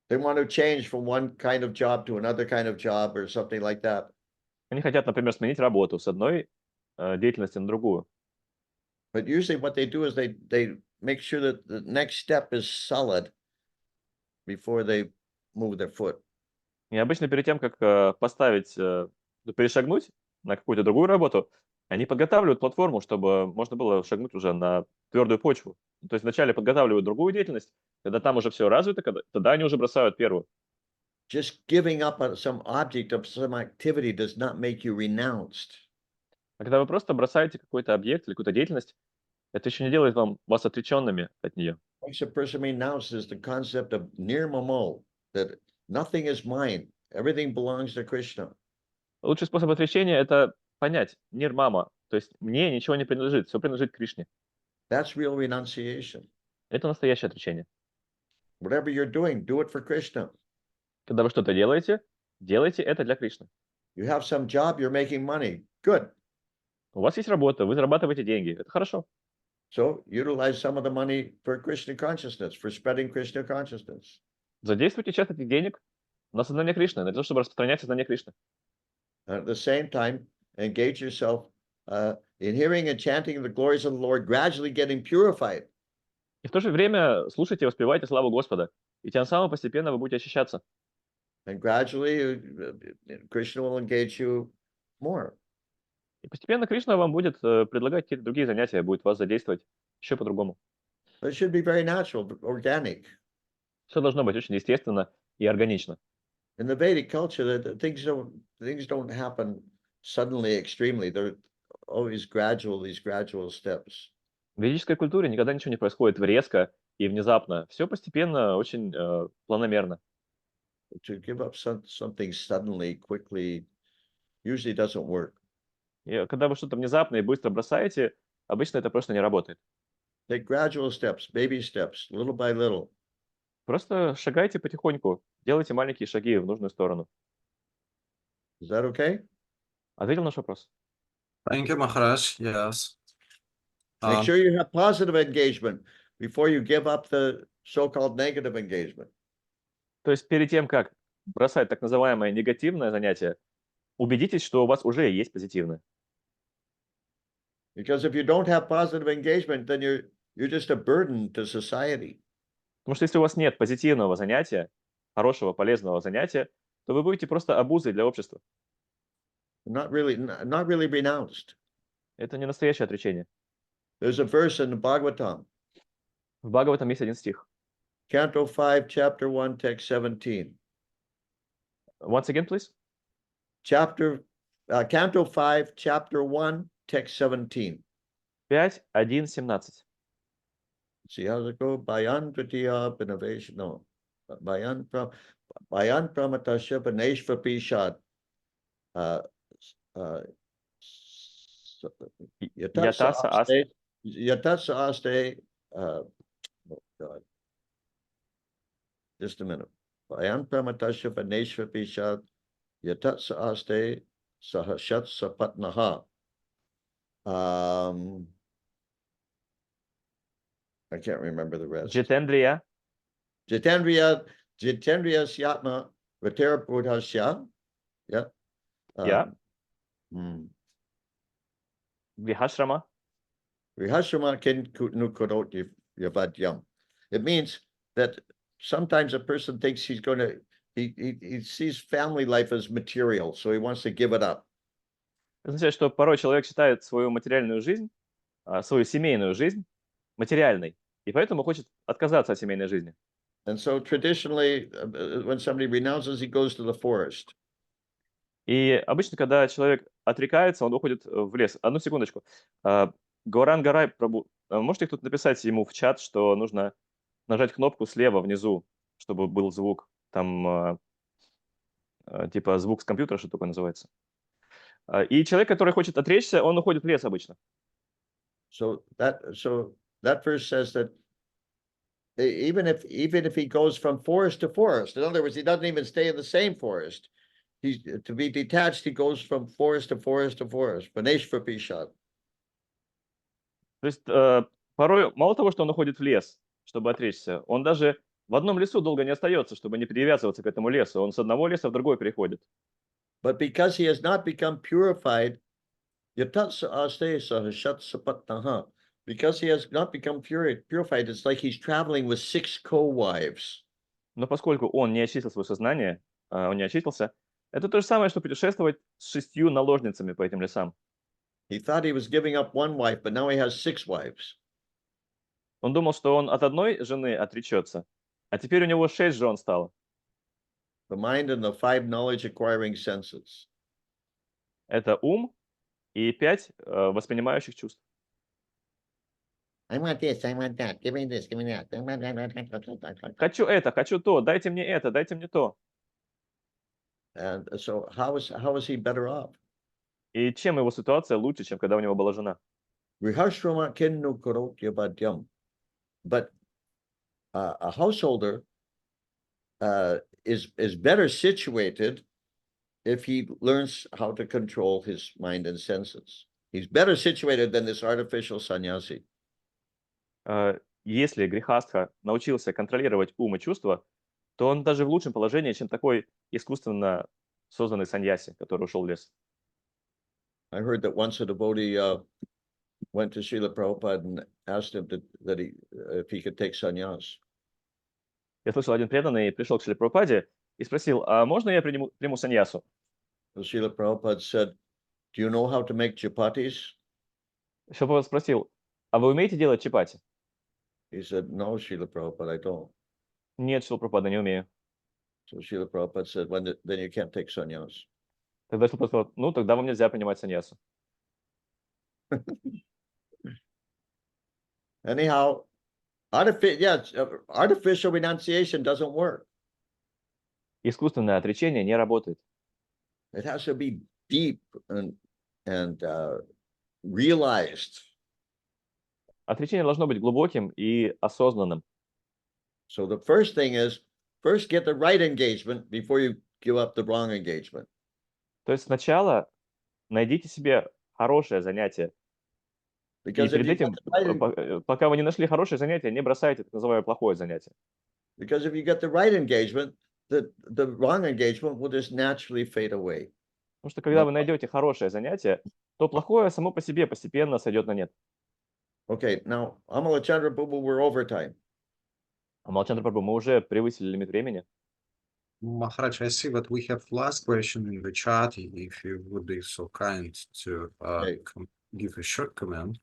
Speaker 1: They want to change from one kind of job to another kind of job or something like that.
Speaker 2: Они хотят, например, сменить работу с одной деятельности на другую.
Speaker 1: But usually what they do is they make sure that the next step is solid before they move their foot.
Speaker 2: И обычно перед тем, как перешагнуть на какую-то другую работу, они подготавливают платформу, чтобы можно было шагнуть уже на твердую почву. То есть вначале подготавливают другую деятельность, когда там уже все развито, тогда они уже бросают первую.
Speaker 1: Just giving up on some object of some activity does not make you renounced.
Speaker 2: А когда вы просто бросаете какой-то объект или какую-то деятельность, это еще не делает вас отреченными от нее.
Speaker 1: What makes a person renounced is the concept of nirmamo, that nothing is mine, everything belongs to Krishna.
Speaker 2: Лучший способ отречения — это понять нирмама, то есть мне ничего не принадлежит, все принадлежит Кришне.
Speaker 1: That's real renunciation.
Speaker 2: Это настоящее отречение.
Speaker 1: Whatever you're doing, do it for Krishna.
Speaker 2: Когда вы что-то делаете, делайте это для Кришны.
Speaker 1: You have some job, you're making money. Good.
Speaker 2: У вас есть работа, вы зарабатываете деньги, это хорошо.
Speaker 1: So utilize some of the money for Krishna consciousness, for spreading Krishna consciousness.
Speaker 2: Задействуйте часть этих денег на сознание Кришны, на то, чтобы распространять сознание Кришны.
Speaker 1: At the same time, engage yourself in hearing and chanting the glories of the Lord, gradually getting purified.
Speaker 2: И в то же время слушайте и воспевайте славу Господа, и тем самым постепенно вы будете очищаться.
Speaker 1: And gradually, Krishna will engage you more.
Speaker 2: И постепенно Кришна вам будет предлагать какие-то другие занятия, будет вас задействовать еще по-другому.
Speaker 1: It should be very natural, organic.
Speaker 2: Все должно быть очень естественно и органично.
Speaker 1: In the Vedic culture, things don't happen suddenly, extremely. They're always gradual, these gradual steps.
Speaker 2: В ведической культуре никогда ничего не происходит резко и внезапно. Все постепенно, очень планомерно.
Speaker 1: To give up something suddenly, quickly, usually doesn't work.
Speaker 2: И когда вы что-то внезапно и быстро бросаете, обычно это просто не работает.
Speaker 1: Take gradual steps, baby steps, little by little.
Speaker 2: Просто шагайте потихоньку, делайте маленькие шаги в нужную сторону.
Speaker 1: Is that okay?
Speaker 2: Ответил на наш вопрос?
Speaker 3: Thank you, Maharaj. Yes.
Speaker 1: Make sure you have positive engagement before you give up the so-called negative engagement.
Speaker 2: То есть перед тем, как бросать так называемое негативное занятие, убедитесь, что у вас уже есть позитивное.
Speaker 1: Because if you don't have positive engagement, then you're just a burden to society.
Speaker 2: Потому что если у вас нет позитивного занятия, хорошего, полезного занятия, то вы будете просто обузой для общества.
Speaker 1: not really renounced.
Speaker 2: Это не настоящее отречение.
Speaker 1: There's a verse in the Bhagavatam,
Speaker 2: В Бхагаватам есть один стих.
Speaker 1: Canto 5, Chapter 1, Text 17.
Speaker 2: Once again, please.
Speaker 1: Canto 5, Chapter 1, Text 17.
Speaker 2: 5:1:17.
Speaker 1: See how's it go? Bayan Pratiya Innovation. No. Bayan Pramatasya Baneshva Pishad.
Speaker 2: Ятаса асте.
Speaker 1: Yatasa Aste. Oh God. Just a minute. Bayan Pramatasya Baneshva Pishad. Yatatsa Aste Sahashat Sapatnaha. I can't remember the rest.
Speaker 2: Джитендрия.
Speaker 1: Jitendriya Syatma Vatera Pudhasya. Yeah.
Speaker 2: Yeah. Vihashrama.
Speaker 1: Rihashrama kin nukurot yavadyam. It means that sometimes a person thinks he's going to, he sees family life as material, so he wants to give it up.
Speaker 2: Это означает, что порой человек считает свою материальную жизнь, свою семейную жизнь материальной, и поэтому хочет отказаться от семейной жизни.
Speaker 1: And so traditionally, when somebody renounces, he goes to the forest.
Speaker 2: И обычно, когда человек отрекается, он уходит в лес. Одну секундочку. Гауран Гарай, Прабу, можете тут написать ему в чат, что нужно нажать кнопку слева внизу, чтобы был звук. Там типа звук с компьютера, что такое называется. И человек, который хочет отречься, он уходит в лес обычно.
Speaker 1: So that verse says that even if he goes from forest to forest, in other words, he doesn't even stay in the same forest. To be detached, he goes from forest to forest to forest. Baneshva Pishad.
Speaker 2: То есть порой мало того, что он уходит в лес, чтобы отречься, он даже в одном лесу долго не остается, чтобы не привязываться к этому лесу. Он с одного леса в другой переходит.
Speaker 1: But because he has not become purified, because he has not become purified, it's like he's traveling with 6 co-wives.
Speaker 2: Но поскольку он не очистил свое сознание, он не очистился, это то же самое, что путешествовать с 6 наложницами по этим лесам.
Speaker 1: He thought he was giving up 1 wife, but now he has 6 wives.
Speaker 2: Он думал, что он от одной жены отречется, а теперь у него 6 жен стало.
Speaker 1: The mind and the 5 knowledge-acquiring senses.
Speaker 2: Это ум и 5 воспринимающих чувств.
Speaker 1: I want this, I want that. Give me this, give me that.
Speaker 2: Хочу это, хочу то, дайте мне это, дайте мне то.
Speaker 1: And so how is he better off?
Speaker 2: И чем его ситуация лучше, чем когда у него была жена?
Speaker 1: Rihashrama kinnu karotya bhadyam. But a householder is better situated if he learns how to control his mind and senses. He's better situated than this artificial sannyasi.
Speaker 2: Если грехастха научился контролировать ум и чувства, то он даже в лучшем положении, чем такой искусственно созданный саньяси, который ушел в лес.
Speaker 1: I heard that once a devotee went to Srila Prabhupada and asked him if he could take sannyas.
Speaker 2: Я слышал, один преданный пришел к Шриле Прабхупаде и спросил, а можно я приму саньясу?
Speaker 1: So Srila Prabhupada said, do you know how to make chapatis?
Speaker 2: Шрила спросил, а вы умеете делать чапати?
Speaker 1: He said, no, Srila Prabhupada, I don't.
Speaker 2: Нет, Шрила Прабхупада, не умею.
Speaker 1: So Srila Prabhupada said, then you can't take sannyas.
Speaker 2: Тогда Шрила сказал, ну, тогда вам нельзя принимать саньясу.
Speaker 1: Anyhow, artificial renunciation doesn't work.
Speaker 2: Искусственное отречение не работает.
Speaker 1: It has to be deep and realized.
Speaker 2: Отречение должно быть глубоким и осознанным.
Speaker 1: So the first thing is, first get the right engagement before you give up the wrong engagement.
Speaker 2: То есть сначала найдите себе хорошее занятие. И
Speaker 1: Because if
Speaker 2: перед этим, пока вы не нашли хорошее занятие, не бросайте так называемое плохое занятие.
Speaker 1: Because if you get the right engagement, the wrong engagement will just naturally fade away.
Speaker 2: Потому что когда вы найдете хорошее занятие, то плохое само по себе постепенно сойдет на нет.
Speaker 1: Okay, now, Amalachandra Prabhu, we're over time.
Speaker 2: А Малчандра Прабху, мы уже превысили лимит времени.
Speaker 3: Maharaj, I see that we have last question in the chat. If you would be so kind to
Speaker 1: Okay.
Speaker 3: give a short comment.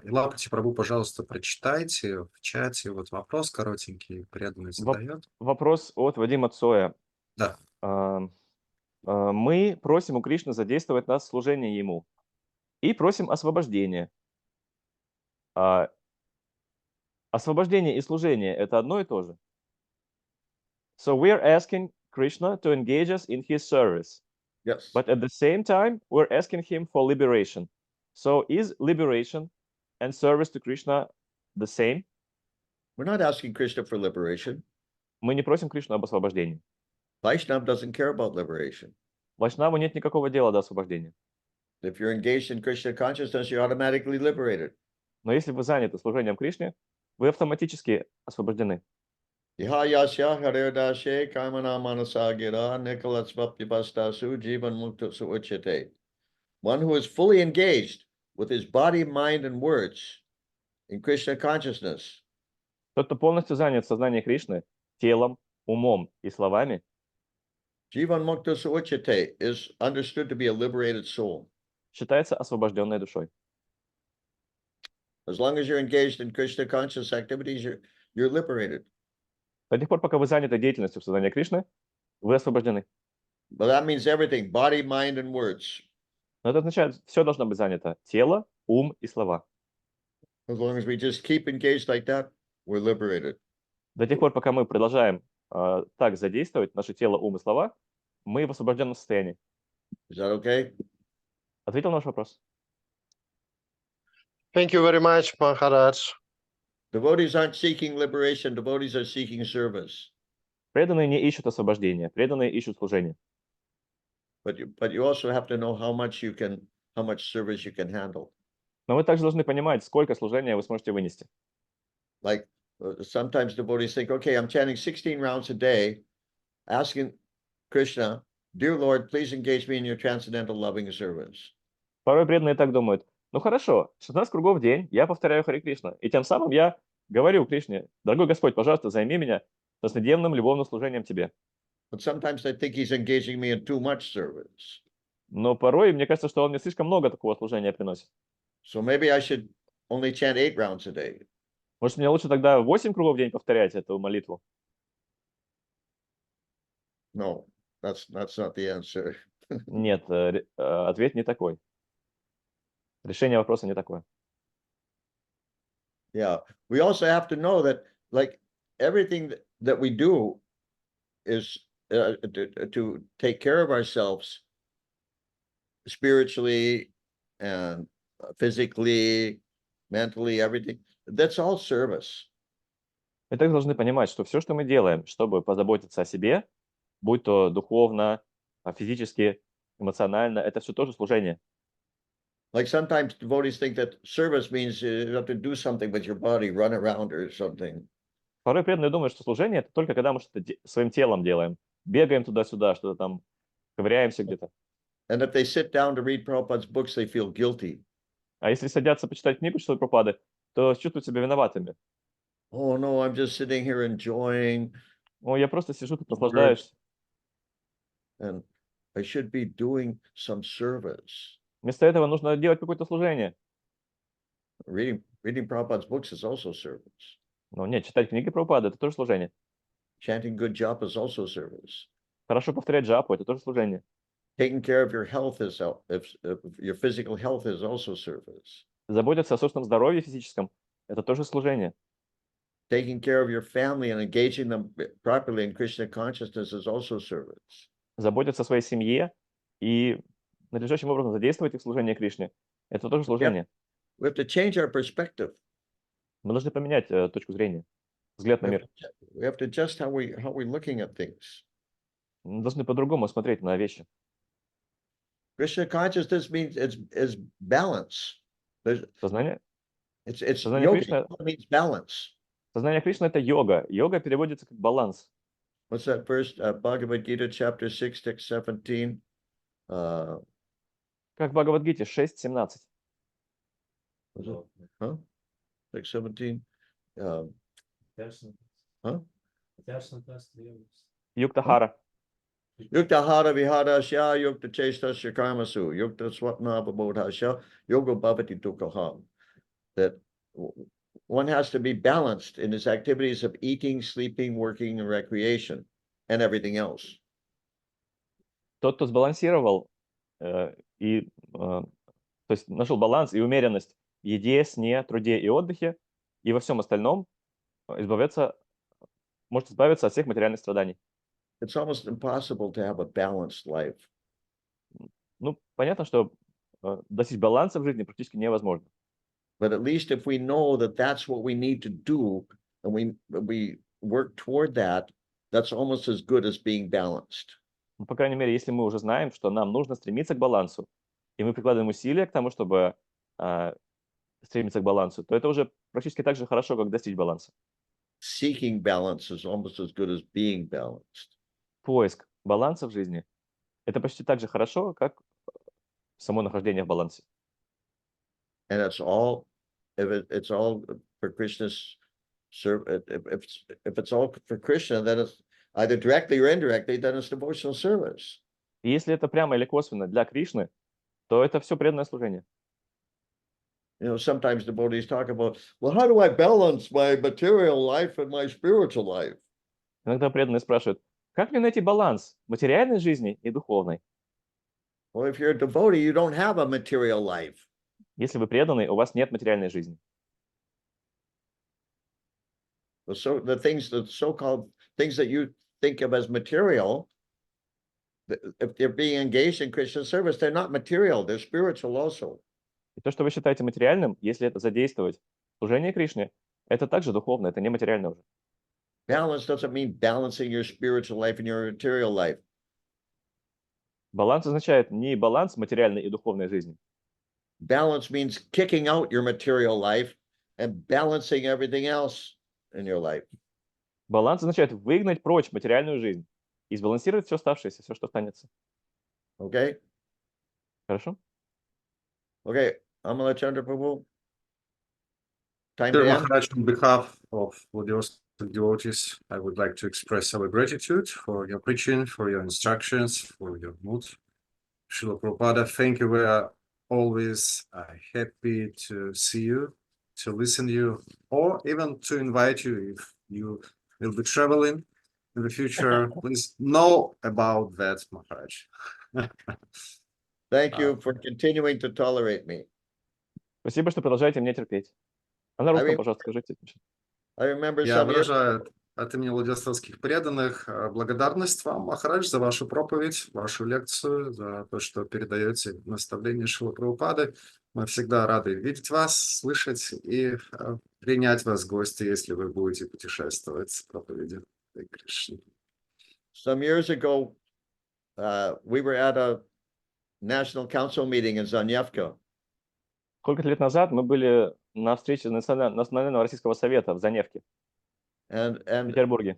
Speaker 3: Илапати Прабhu, пожалуйста, прочитайте в чате вот вопрос коротенький, преданный задает.
Speaker 2: Вопрос от Вадима Цоя.
Speaker 3: Да.
Speaker 2: Мы просим у Кришны задействовать нас в служении Ему и просим освобождения. Освобождение и служение – это одно и то же. So we are asking Krishna to engage us in His service,
Speaker 1: Yes.
Speaker 2: but at the same time, we're asking Him for liberation. So is liberation and service to Krishna the same?
Speaker 1: We're not asking Krishna for liberation.
Speaker 2: Мы не просим Кришну об освобождении.
Speaker 1: Vaishnava doesn't care about liberation.
Speaker 2: Вайшнаву нет никакого дела до освобождения.
Speaker 1: If you're engaged in Krishna consciousness, you're automatically liberated.
Speaker 2: Но если вы заняты служением Кришне, вы автоматически освобождены.
Speaker 1: Ihayasya haridashe kamana manasagira nikalatsvaptipastasu jivan muktasu uchate. One who is fully engaged with his body, mind, and words in Krishna consciousness.
Speaker 2: Тот, кто полностью занят в сознании Кришны, телом, умом и словами,
Speaker 1: Jivan muktasu uchate is understood to be a liberated soul.
Speaker 2: считается освобожденной душой.
Speaker 1: As long as you're engaged in Krishna conscious activities, you're liberated.
Speaker 2: До тех пор, пока вы заняты деятельностью в сознании Кришны, вы освобождены.
Speaker 1: But that means everything, body, mind, and words.
Speaker 2: Но это означает, все должно быть занято. Тело, ум и слова.
Speaker 1: As long as we just keep engaged like that, we're liberated.
Speaker 2: До тех пор, пока мы продолжаем так задействовать наше тело, ум и слова, мы в освобожденном состоянии.
Speaker 1: Is that okay?
Speaker 2: Ответил на ваш вопрос?
Speaker 7: Thank you very much, Maharaj.
Speaker 1: Devotees aren't seeking liberation, devotees are seeking service.
Speaker 2: Преданные не ищут освобождения, преданные ищут служение.
Speaker 1: But you also have to know how much service you can handle.
Speaker 2: Но вы также должны понимать, сколько служения вы сможете вынести.
Speaker 1: Like sometimes devotees think, okay, I'm chanting 16 rounds a day, asking Krishna, dear Lord, please engage me in your transcendental loving service.
Speaker 2: Порой преданные так думают: ну хорошо, 16 кругов в день я повторяю Харе Кришна, и тем самым я говорю Кришне: дорогой Господь, пожалуйста, займи меня повседневным любовным служением Тебе.
Speaker 1: But sometimes I think he's engaging me in too much service.
Speaker 2: Но порой мне кажется, что он мне слишком много такого служения приносит.
Speaker 1: So maybe I should only chant 8 rounds a day.
Speaker 2: Может, мне лучше тогда 8 кругов в день повторять эту молитву?
Speaker 1: No, that's not the answer.
Speaker 2: Нет, ответ не такой. Решение вопроса не такое.
Speaker 1: Yeah, we also have to know that, like, everything that we do is to take care of ourselves spiritually and physically, mentally, everything. That's all service.
Speaker 2: Мы также должны понимать, что все, что мы делаем, чтобы позаботиться о себе, будь то духовно, физически, эмоционально, это все тоже служение.
Speaker 1: Like sometimes devotees think that service means you have to do something with your body, run around or something.
Speaker 2: Порой преданные думают, что служение – это только когда мы что-то своим телом делаем. Бегаем туда-сюда, что-то там, ковыряемся где-то.
Speaker 1: And if they sit down to read Prabhupada's books, they feel guilty.
Speaker 2: А если садятся почитать книгу Шрилы Прабхупады, то чувствуют себя виноватыми.
Speaker 1: Oh no, I'm just sitting here enjoying.
Speaker 2: О, я просто сижу тут, наслаждаюсь.
Speaker 1: And I should be doing some service.
Speaker 2: Вместо этого нужно делать какое-то служение.
Speaker 1: Reading Prabhupada's books is also service.
Speaker 2: Но нет, читать книги Прабхупады – это тоже служение.
Speaker 1: Chanting good japa is also service.
Speaker 2: Хорошо повторять джапу – это тоже служение.
Speaker 1: Taking care of your health if your physical health is also service.
Speaker 2: Заботиться о собственном здоровье физическом – это тоже служение.
Speaker 1: Taking care of your family and engaging them properly in Krishna consciousness is also service.
Speaker 2: Заботиться о своей семье и надлежащим образом задействовать их в служение Кришне – это тоже служение.
Speaker 1: We have to change our perspective.
Speaker 2: Мы должны поменять точку зрения, взгляд на мир.
Speaker 1: We have to adjust how we're looking at things.
Speaker 2: Мы должны по-другому смотреть на вещи.
Speaker 1: Krishna consciousness means it's balance.
Speaker 2: Сознание
Speaker 1: It's
Speaker 2: Сознание
Speaker 1: yoga.
Speaker 2: Кришны-
Speaker 1: Yoga means balance.
Speaker 2: Сознание Кришны – это йога. Йога переводится как баланс.
Speaker 1: What's that verse? Bhagavad Gita, chapter 6, text 17.
Speaker 2: Как в Бхагавад-гите 6.17.
Speaker 1: Was it? Huh? Text 17. Huh?
Speaker 2: Юктахара.
Speaker 1: Yukta hara vihara yukta chestasya karmasu, yukta swapna babodhasya, yoga bhavati dukkaham. That one has to be balanced in his activities of eating, sleeping, working, and recreation, and everything else.
Speaker 2: Тот, кто сбалансировал то есть нашел баланс и умеренность в еде, сне, труде и отдыхе, и во всем остальном может избавиться от всех материальных страданий.
Speaker 1: It's almost impossible to have a balanced life.
Speaker 2: Ну, понятно, что достичь баланса в жизни практически невозможно.
Speaker 1: But at least if we know that that's what we need to do, and we work toward that, that's almost as good as being balanced.
Speaker 2: Ну, по крайней мере, если мы уже знаем, что нам нужно стремиться к балансу, и мы прикладываем усилия к тому, чтобы стремиться к балансу, то это уже практически так же хорошо, как достичь баланса.
Speaker 1: Seeking balance is almost as good as being balanced.
Speaker 2: Поиск баланса в жизни – это почти так же хорошо, как само нахождение в балансе.
Speaker 1: And it's all, it's all for Krishna's service. If it's all for Krishna, then it's either directly or indirectly, then it's devotional service.
Speaker 2: И если это прямо или косвенно для Кришны, то это все преданное служение.
Speaker 1: You know, sometimes devotees talk about, well, how do I balance my material life and my spiritual life?
Speaker 2: Иногда преданные спрашивают, как мне найти баланс материальной жизни и духовной?
Speaker 1: Well, if you're a devotee, you don't have a material life.
Speaker 2: Если вы преданный, у вас нет материальной жизни.
Speaker 1: So the things, the so-called things that you think of as material, if they're being engaged in Krishna service, they're not material, they're spiritual also.
Speaker 2: И то, что вы считаете материальным, если это задействовать в служении Кришне, это также духовно, это не материально уже.
Speaker 1: Balance doesn't mean balancing your spiritual life and your material life.
Speaker 2: Баланс означает не баланс материальной и духовной жизни.
Speaker 1: Balance means kicking out your material life and balancing everything else in your life.
Speaker 2: Баланс означает выгнать прочь материальную жизнь и сбалансировать все оставшееся, все, что останется.
Speaker 1: Okay?
Speaker 2: Хорошо?
Speaker 1: Okay, Amala Chandra Prabhu. Time to
Speaker 3: Dear
Speaker 1: end.
Speaker 3: Maharaj, on behalf of Vladivostok devotees, I would like to express our gratitude for your preaching, for your instructions, for your mood. Srila Prabhupada, thank you. We are always happy to see you, to listen to you, or even to invite you if you will be traveling in the future. Please know about that, Maharaj.
Speaker 1: Thank you for continuing to tolerate me.
Speaker 2: Спасибо, что продолжаете меня терпеть. А на русском, пожалуйста, скажите.
Speaker 1: I remember
Speaker 3: Я
Speaker 1: some years
Speaker 3: выражаю от имени владивостокских преданных благодарность вам, Махарадж, за вашу проповедь, вашу лекцию, за то, что передаете наставления Шрилы Прабхупады. Мы всегда рады видеть вас, слышать и принять вас в гости, если вы будете путешествовать с проповедью Кришны.
Speaker 1: some years ago, we were at a national council meeting in Zanevka.
Speaker 2: Сколько лет назад мы были на встрече Национального Российского Совета в Заневке, в
Speaker 1: And
Speaker 2: Петербурге.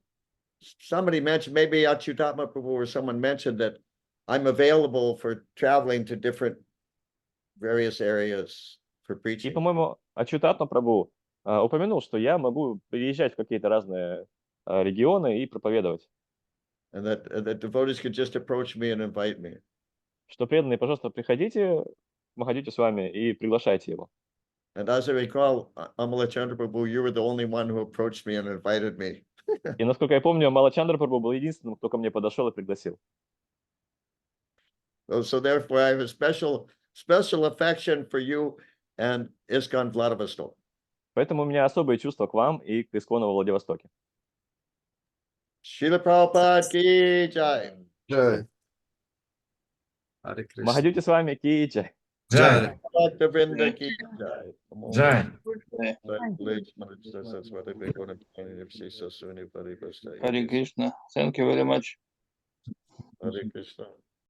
Speaker 1: somebody mentioned, maybe Achyutatma Prabhu or someone mentioned that I'm available for traveling to different various areas for
Speaker 2: И,
Speaker 1: preaching.
Speaker 2: по-моему, Ачютатма Прабху упомянул, что я могу приезжать в какие-то разные регионы и проповедовать.
Speaker 1: And that devotees could just approach me and invite me.
Speaker 2: Что преданные, пожалуйста, приходите, Махадьюти Свами, и приглашайте его.
Speaker 1: And as I recall, Amala Chandra Prabhu, you were the only one who approached me and invited me.
Speaker 2: И, насколько я помню, Малачандра Прабху был единственным, кто ко мне подошел и пригласил.
Speaker 1: So therefore, I have a special affection for you and ISKCON Vladivostok.
Speaker 2: Поэтому у меня особые чувства к вам и к Искону во Владивостоке.
Speaker 1: Srila Prabhupada ki jai.
Speaker 3: Джай. Харе Кришна.
Speaker 2: Махадьюти Свами ки джай.
Speaker 3: Джай.
Speaker 1: Bhakta Vrinda ki jai.
Speaker 8: Jai. Hare Krishna. Thank you very much.
Speaker 1: Hare Krishna.